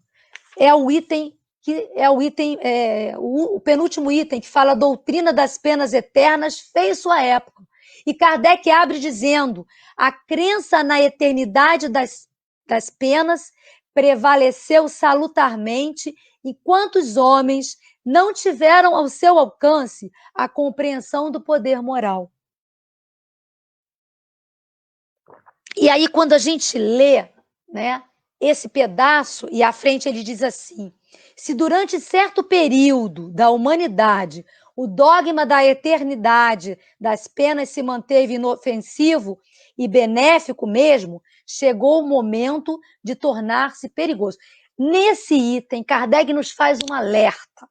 o penúltimo item, que fala a doutrina das penas eternas fez sua época. E Kardec abre dizendo: a crença na eternidade das penas prevaleceu salutarmente enquanto os homens não tiveram ao seu alcance a compreensão do poder moral. E aí, quando a gente lê, né, esse pedaço, e à frente ele diz assim: se durante certo período da humanidade o dogma da eternidade das penas se manteve inofensivo e benéfico mesmo, chegou o momento de tornar-se perigoso. Nesse item, Kardec nos faz um alerta.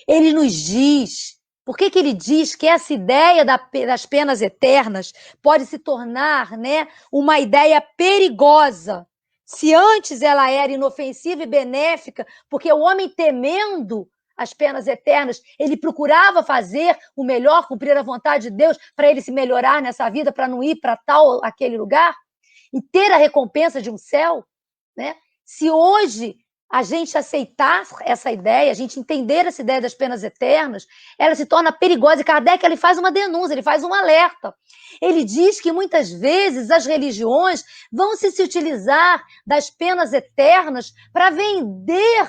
Ele nos diz, por que ele diz que essa ideia das penas eternas pode se tornar, né, uma ideia perigosa, se antes ela era inofensiva e benéfica, porque o homem, temendo as penas eternas, ele procurava fazer o melhor, cumprir a vontade de Deus, para ele se melhorar nessa vida, para não ir para tal, aquele lugar, e ter a recompensa de um céu, né? Se hoje a gente aceitar essa ideia, a gente entender essa ideia das penas eternas, ela se torna perigosa. E Kardec, ele faz uma denúncia, ele faz um alerta. Ele diz que muitas vezes as religiões vão se utilizar das penas eternas para vender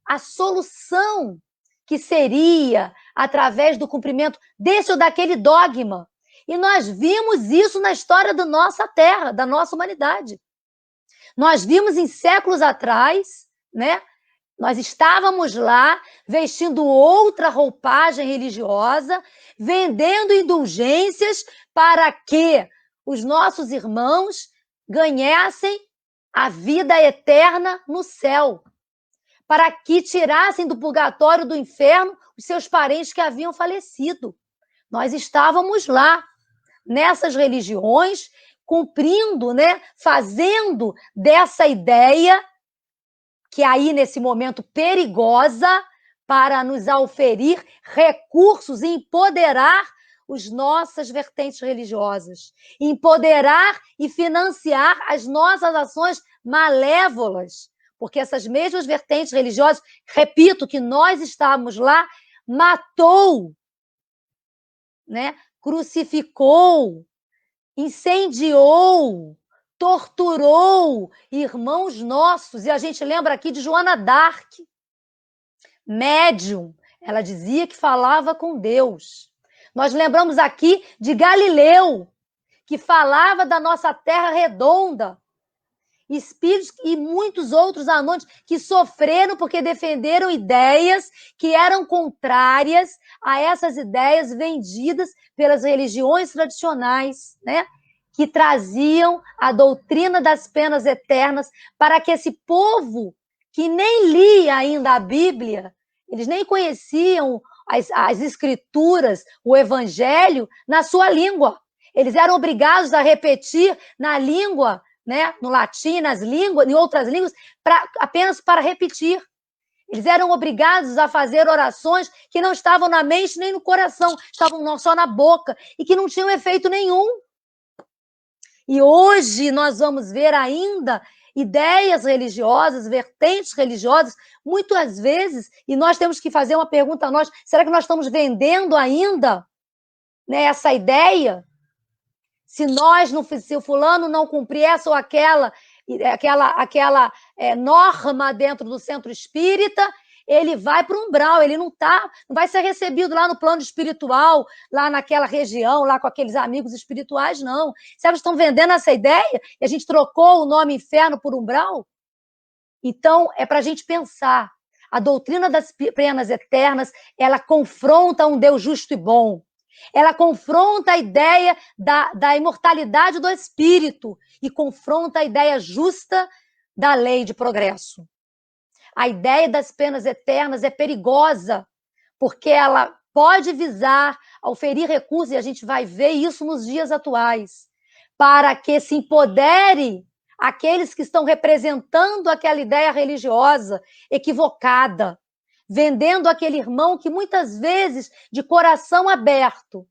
a solução que seria através do cumprimento desse ou daquele dogma. E nós vimos isso na história da nossa Terra, da nossa humanidade. Nós vimos em séculos atrás, né? Nós estávamos lá vestindo outra roupagem religiosa, vendendo indulgências para que os nossos irmãos ganhassem a vida eterna no céu, para que tirassem do purgatório, do inferno, os seus parentes que haviam falecido. Nós estávamos lá, nessas religiões, cumprindo, né, fazendo dessa ideia, que aí, nesse momento, perigosa, para nos auferir recursos e empoderar as nossas vertentes religiosas, empoderar e financiar as nossas ações malévolas, porque essas mesmas vertentes religiosas, repito, que nós estávamos lá, matou, né, crucificou, incendiou, torturou irmãos nossos. E a gente lembra aqui de Joana d'Arc, médium. Ela dizia que falava com Deus. Nós lembramos aqui de Galileu, que falava da nossa terra redonda. Espíritos e muitos outros anônimos que sofreram porque defenderam ideias que eram contrárias a essas ideias vendidas pelas religiões tradicionais, né? Que traziam a doutrina das penas eternas para que esse povo que nem lia ainda a Bíblia, eles nem conheciam as escrituras, o evangelho, na sua língua. Eles eram obrigados a repetir na língua, né, no latim, em outras línguas, apenas para repetir. Eles eram obrigados a fazer orações que não estavam na mente nem no coração, estavam só na boca e que não tinham efeito nenhum. E hoje nós vamos ver ainda ideias religiosas, vertentes religiosas, muitas vezes, e nós temos que fazer uma pergunta a nós: será que nós estamos vendendo ainda, né, essa ideia? Se o fulano não cumprir essa ou aquela norma dentro do centro espírita, ele vai para o umbral, ele não vai ser recebido lá no plano espiritual, lá naquela região, lá com aqueles amigos espirituais, não. Sabe, estão vendendo essa ideia e a gente trocou o nome inferno por umbral? Então, é para a gente pensar. A doutrina das penas eternas, ela confronta um Deus justo e bom. Ela confronta a ideia da imortalidade do espírito e confronta a ideia justa da lei de progresso. A ideia das penas eternas é perigosa, porque ela pode visar oferir recursos, e a gente vai ver isso nos dias atuais, para que se empodere aqueles que estão representando aquela ideia religiosa equivocada, vendendo aquele irmão que muitas vezes, de coração aberto,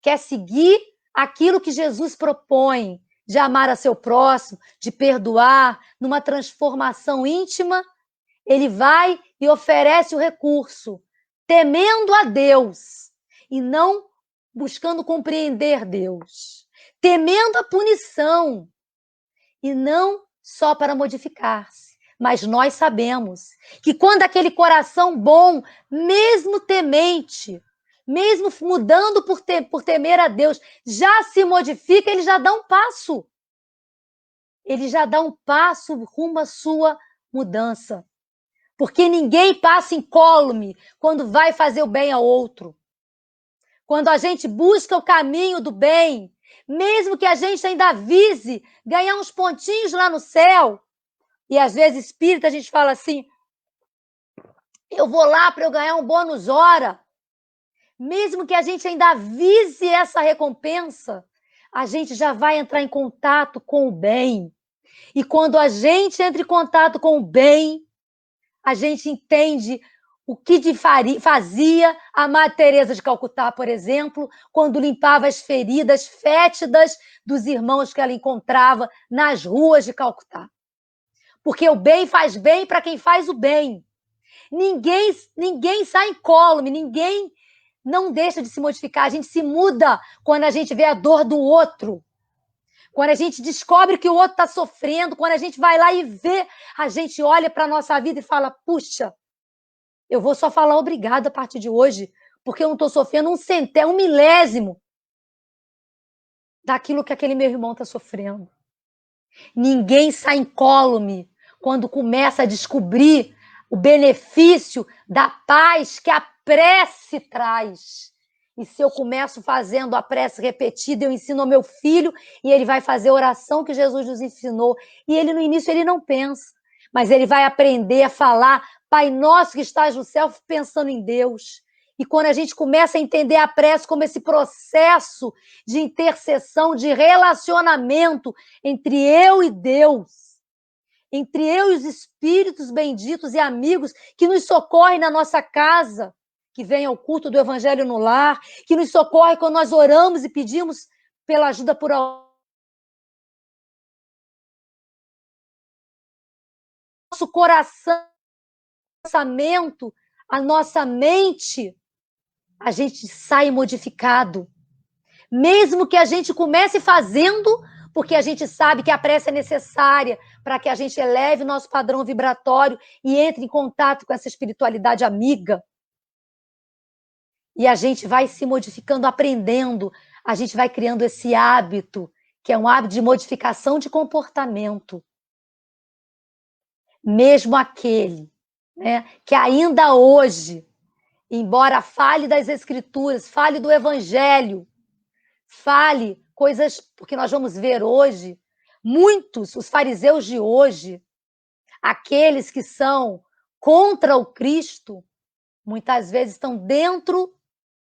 quer seguir aquilo que Jesus propõe, de amar a seu próximo, de perdoar, numa transformação íntima, ele vai e oferece o recurso, temendo a Deus e não buscando compreender Deus, temendo a punição e não só para modificar-se. Mas nós sabemos que quando aquele coração bom, mesmo temente, mesmo mudando por temer a Deus, já se modifica, ele já dá um passo. Ele já dá um passo rumo à sua mudança. Porque ninguém passa incólume quando vai fazer o bem ao outro. Quando a gente busca o caminho do bem, mesmo que a gente ainda vise ganhar uns pontinhos lá no céu, e às vezes espírita a gente fala assim, eu vou lá para eu ganhar um bônus hora. Mesmo que a gente ainda vise essa recompensa, a gente já vai entrar em contato com o bem. E quando a gente entra em contato com o bem, a gente entende o que fazia a Madre Teresa de Calcutá, por exemplo, quando limpava as feridas fétidas dos irmãos que ela encontrava nas ruas de Calcutá. Porque o bem faz bem para quem faz o bem. Ninguém sai incólume, ninguém não deixa de se modificar. A gente se muda quando a gente vê a dor do outro. Quando a gente descobre que o outro está sofrendo, quando a gente vai lá e vê, a gente olha para a nossa vida e fala, puxa, eu vou só falar obrigado a partir de hoje, porque eu não estou sofrendo um milésimo daquilo que aquele meu irmão está sofrendo. Ninguém sai incólume quando começa a descobrir o benefício da paz que a prece traz. E se eu começo fazendo a prece repetida, eu ensino ao meu filho e ele vai fazer a oração que Jesus nos ensinou. E ele, no início, ele não pensa, mas ele vai aprender a falar Pai nosso que estás no céu, pensando em Deus. E quando a gente começa a entender a prece como esse processo de intercessão, de relacionamento entre eu e Deus, entre eu e os espíritos benditos e amigos que nos socorrem na nossa casa, que vem ao culto do Evangelho no lar, que nos socorre quando nós oramos e pedimos pela ajuda por nosso coração, pensamento, a nossa mente, a gente sai modificado. Mesmo que a gente comece fazendo, porque a gente sabe que a prece é necessária para que a gente eleve o nosso padrão vibratório e entre em contato com essa espiritualidade amiga. E a gente vai se modificando, aprendendo, a gente vai criando esse hábito, que é um hábito de modificação de comportamento. Mesmo aquele, né, que ainda hoje, embora fale das Escrituras, fale do Evangelho, fale coisas, porque nós vamos ver hoje, muitos, os fariseus de hoje, aqueles que são contra o Cristo, muitas vezes estão dentro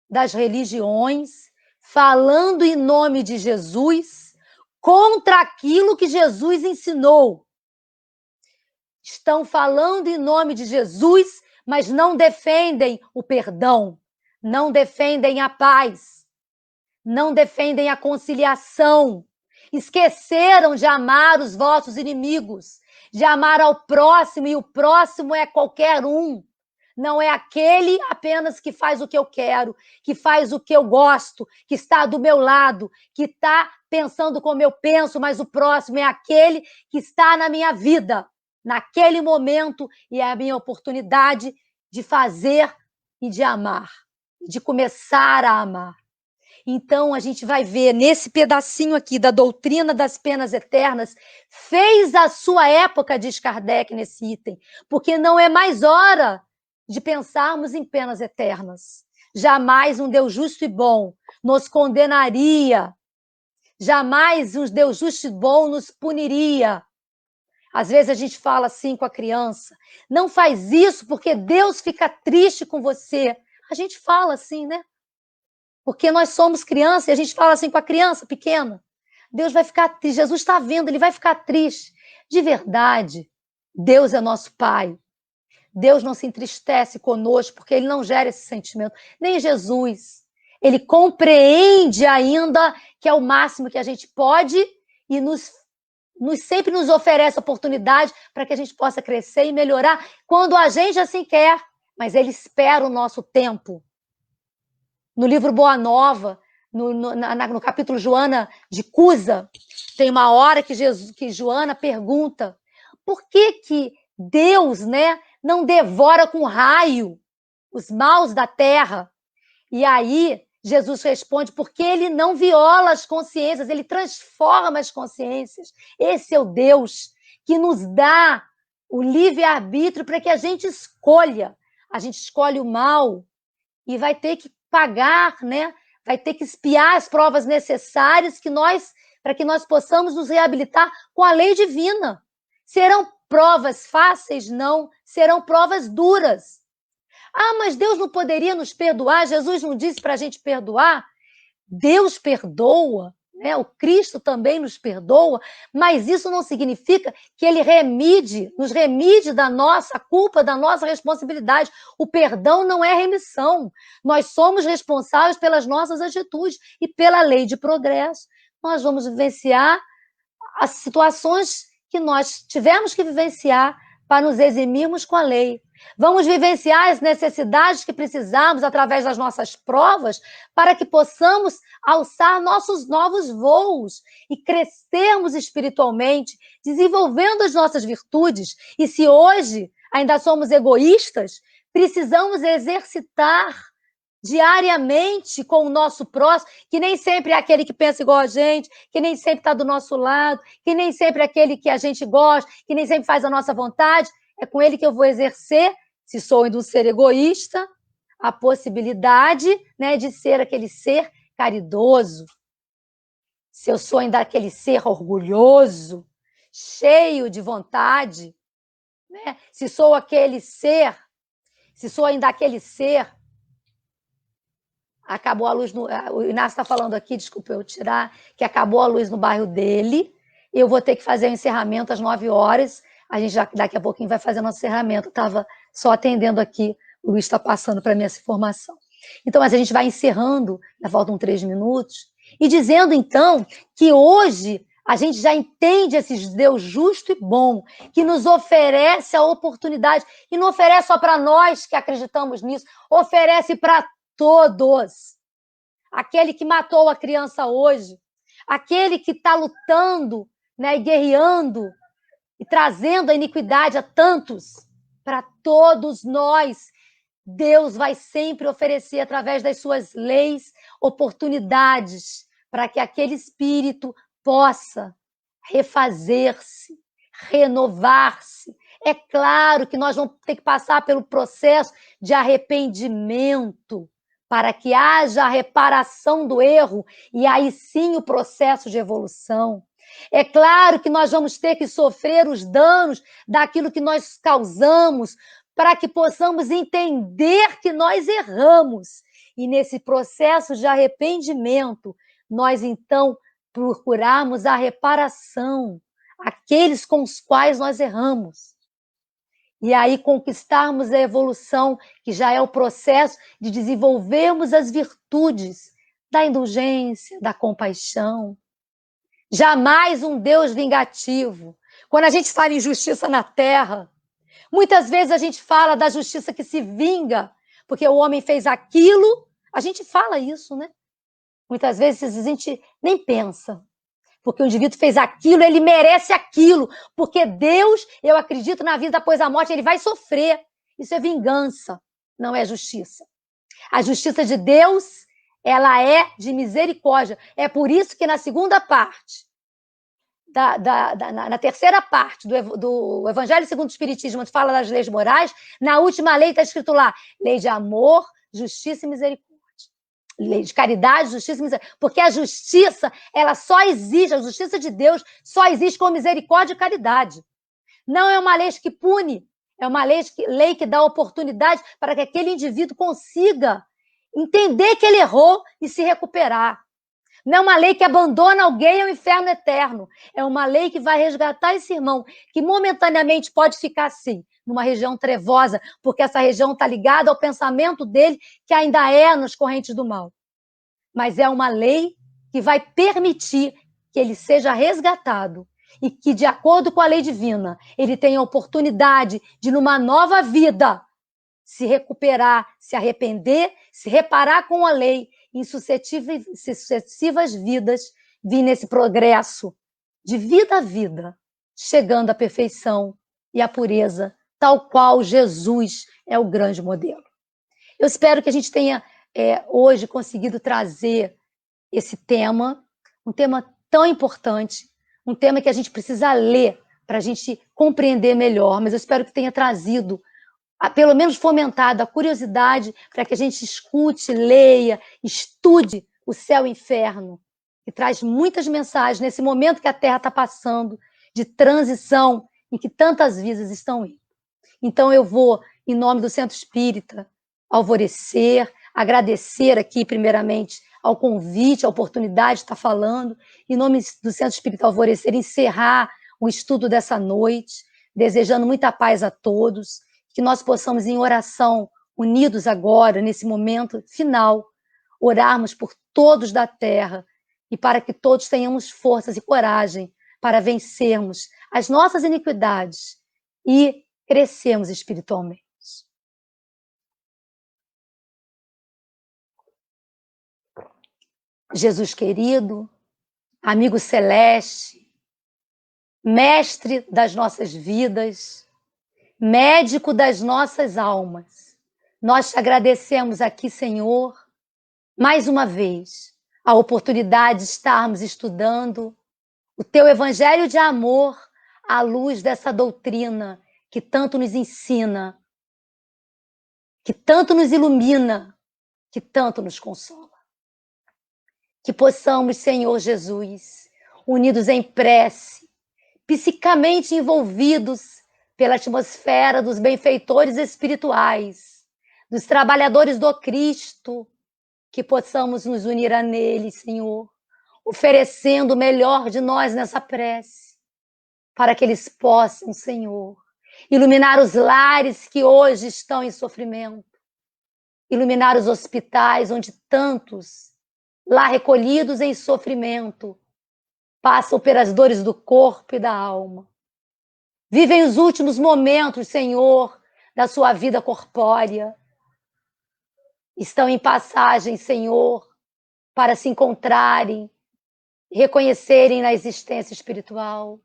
das religiões, falando em nome de Jesus, contra aquilo que Jesus ensinou. Estão falando em nome de Jesus, mas não defendem o perdão, não defendem a paz, não defendem a conciliação. Esqueceram de amar os vossos inimigos, de amar ao próximo, e o próximo é qualquer um. Não é aquele apenas que faz o que eu quero, que faz o que eu gosto, que está do meu lado, que está pensando como eu penso, mas o próximo é aquele que está na minha vida, naquele momento, e é a minha oportunidade de fazer e de amar, de começar a amar. Então, a gente vai ver nesse pedacinho aqui da doutrina das penas eternas, fez a sua época, diz Kardec nesse item, porque não é mais hora de pensarmos em penas eternas. Jamais um Deus justo e bom nos condenaria. Jamais um Deus justo e bom nos puniria. Às vezes a gente fala assim com a criança, não faz isso porque Deus fica triste com você. A gente fala assim, né? Porque nós somos criança e a gente fala assim com a criança pequena. Deus vai ficar triste, Jesus está vendo, ele vai ficar triste. De verdade, Deus é nosso Pai. Deus não se entristece conosco porque ele não gera esse sentimento. Nem Jesus. Ele compreende ainda que é o máximo que a gente pode e sempre nos oferece oportunidade para que a gente possa crescer e melhorar quando a gente assim quer. Mas ele espera o nosso tempo. No livro Boa Nova, no capítulo Joana de Cusa, tem uma hora que Joana pergunta por que Deus, né, não devora com raio os maus da terra? E aí Jesus responde, porque ele não viola as consciências, ele transforma as consciências. Esse é o Deus que nos dá o livre-arbítrio para que a gente escolha. A gente escolhe o mal e vai ter que pagar, né? Vai ter que expiar as provas necessárias para que nós possamos nos reabilitar com a lei divina. Serão provas fáceis? Não. Serão provas duras. Ah, mas Deus não poderia nos perdoar? Jesus não disse para a gente perdoar? Deus perdoa, né? O Cristo também nos perdoa, mas isso não significa que ele nos remide da nossa culpa, da nossa responsabilidade. O perdão não é remissão. Nós somos responsáveis pelas nossas atitudes e pela lei de progresso. Nós vamos vivenciar as situações que nós tivemos que vivenciar para nos eximirmos com a lei. Vamos vivenciar as necessidades que precisamos através das nossas provas para que possamos alçar nossos novos voos e crescermos espiritualmente, desenvolvendo as nossas virtudes. E se hoje ainda somos egoístas, precisamos exercitar diariamente com o nosso próximo, que nem sempre é aquele que pensa igual a gente, que nem sempre está do nosso lado, que nem sempre é aquele que a gente gosta, que nem sempre faz a nossa vontade. É com ele que eu vou exercer, se sou ainda um ser egoísta, a possibilidade, né, de ser aquele ser caridoso. Se eu sou ainda aquele ser orgulhoso, cheio de vontade, né? Se sou ainda aquele ser. Acabou a luz o Inácio está falando aqui, desculpa eu tirar, que acabou a luz no bairro dele. Eu vou ter que fazer o encerramento às 9 horas. A gente já daqui a pouquinho vai fazer nosso encerramento. Estava só atendendo aqui, o Luiz está passando para mim essa informação. Então, mas a gente vai encerrando, já faltam 3 minutos, e dizendo, então, que hoje a gente já entende esse Deus justo e bom, que nos oferece a oportunidade, e não oferece só para nós que acreditamos nisso, oferece para todos. Aquele que matou a criança hoje, aquele que está lutando, né, e guerreando e trazendo a iniquidade a tantos, para todos nós, Deus vai sempre oferecer, através das suas leis, oportunidades para que aquele espírito possa refazer-se, renovar-se. É claro que nós vamos ter que passar pelo processo de arrependimento, para que haja a reparação do erro e aí sim o processo de evolução. É claro que nós vamos ter que sofrer os danos daquilo que nós causamos para que possamos entender que nós erramos. E nesse processo de arrependimento, nós então procurarmos a reparação, aqueles com os quais nós erramos. E aí conquistarmos a evolução, que já é o processo de desenvolvermos as virtudes da indulgência, da compaixão. Jamais um Deus vingativo. Quando a gente fala em justiça na terra, muitas vezes a gente fala da justiça que se vinga, porque o homem fez aquilo, a gente fala isso, né? Muitas vezes a gente nem pensa. Porque o indivíduo fez aquilo, ele merece aquilo. Porque Deus, eu acredito na vida após a morte, ele vai sofrer. Isso é vingança, não é justiça. A justiça de Deus, ela é de misericórdia. É por isso que na segunda parte, na terceira parte do Evangelho segundo o Espiritismo, onde fala das leis morais, na última lei está escrito lá, lei de amor, justiça e misericórdia. Lei de caridade, justiça e misericórdia. Porque a justiça, ela só existe, a justiça de Deus só existe com misericórdia e caridade. Não é uma lei que pune, é uma lei que dá oportunidade para que aquele indivíduo consiga entender que ele errou e se recuperar. Não é uma lei que abandona alguém ao inferno eterno. É uma lei que vai resgatar esse irmão, que momentaneamente pode ficar assim, numa região trevosa, porque essa região está ligada ao pensamento dele, que ainda é nas correntes do mal. Mas é uma lei que vai permitir que ele seja resgatado e que, de acordo com a lei divina, ele tenha a oportunidade de, numa nova vida, se recuperar, se arrepender, se reparar com a lei, em sucessivas vidas, vir nesse progresso de vida a vida, chegando à perfeição e à pureza, tal qual Jesus é o grande modelo. Eu espero que a gente tenha hoje conseguido trazer esse tema, um tema tão importante, um tema que a gente precisa ler para a gente compreender melhor, mas eu espero que tenha trazido, pelo menos fomentado a curiosidade para que a gente escute, leia, estude o céu e o inferno, que traz muitas mensagens nesse momento que a Terra está passando, de transição, em que tantas vidas estão indo. Então eu vou, em nome do Centro Espírita Alvorecer, agradecer aqui, primeiramente, ao convite, à oportunidade de estar falando, em nome do Centro Espírita Alvorecer, encerrar o estudo dessa noite, desejando muita paz a todos, que nós possamos, em oração, unidos agora, nesse momento final, orarmos por todos da Terra e para que todos tenhamos forças e coragem para vencermos as nossas iniquidades e crescermos espiritualmente. Jesus querido, amigo celeste, mestre das nossas vidas, médico das nossas almas, nós te agradecemos aqui, Senhor, mais uma vez, a oportunidade de estarmos estudando o teu evangelho de amor à luz dessa doutrina que tanto nos ensina, que tanto nos ilumina, que tanto nos consola. Que possamos, Senhor Jesus, unidos em prece, psicamente envolvidos pela atmosfera dos benfeitores espirituais, dos trabalhadores do Cristo, que possamos nos unir a nele, Senhor, oferecendo o melhor de nós nessa prece, para que eles possam, Senhor, iluminar os lares que hoje estão em sofrimento, iluminar os hospitais onde tantos, lá recolhidos em sofrimento, passam pelas dores do corpo e da alma. Vivem os últimos momentos, Senhor, da sua vida corpórea. Estão em passagem, Senhor, para se encontrarem, reconhecerem na existência espiritual.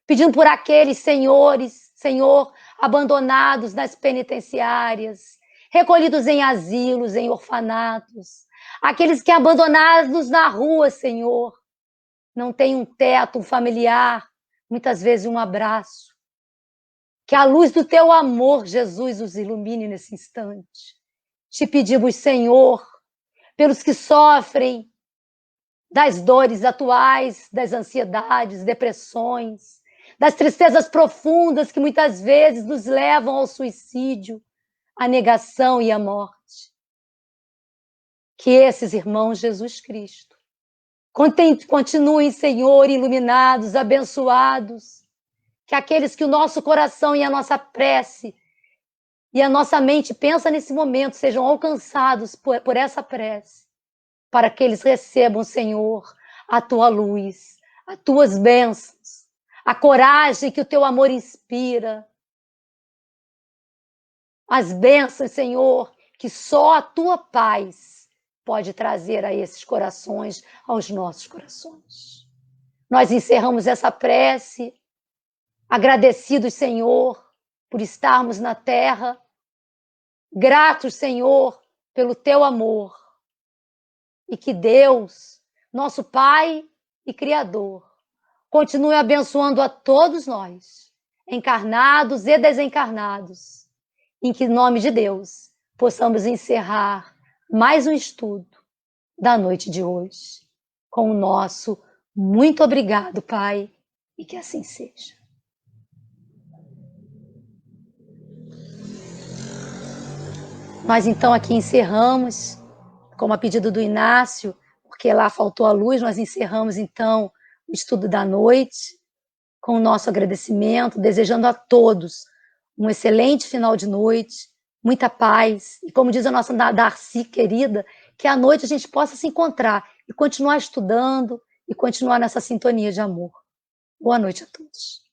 Pedindo por aqueles senhores, Senhor, abandonados nas penitenciárias, recolhidos em asilos, em orfanatos, aqueles que abandonados na rua, Senhor, não têm um teto, um familiar, muitas vezes um abraço. Que a luz do teu amor, Jesus, os ilumine nesse instante. Te pedimos, Senhor, pelos que sofrem das dores atuais, das ansiedades, depressões, das tristezas profundas que muitas vezes nos levam ao suicídio, à negação e à morte. Que esses irmãos Jesus Cristo continuem, Senhor, iluminados, abençoados, que aqueles que o nosso coração e a nossa prece e a nossa mente pensa nesse momento sejam alcançados por essa prece, para que eles recebam, Senhor, a tua luz, as tuas bênçãos, a coragem que o teu amor inspira, as bênçãos, Senhor, que só a tua paz pode trazer a esses corações, aos nossos corações. Nós encerramos essa prece, agradecidos, Senhor, por estarmos na terra, gratos, Senhor, pelo teu amor, e que Deus, nosso Pai e Criador, continue abençoando a todos nós, encarnados e desencarnados, em que, em nome de Deus, possamos encerrar mais um estudo da noite de hoje com o nosso muito obrigado, Pai, e que assim seja. Nós então aqui encerramos, como a pedido do Inácio, porque lá faltou a luz, nós encerramos então o estudo da noite com o nosso agradecimento, desejando a todos um excelente final de noite, muita paz, e como diz a nossa Darcy querida, que à noite a gente possa se encontrar e continuar estudando e continuar nessa sintonia de amor. Boa noite a todos.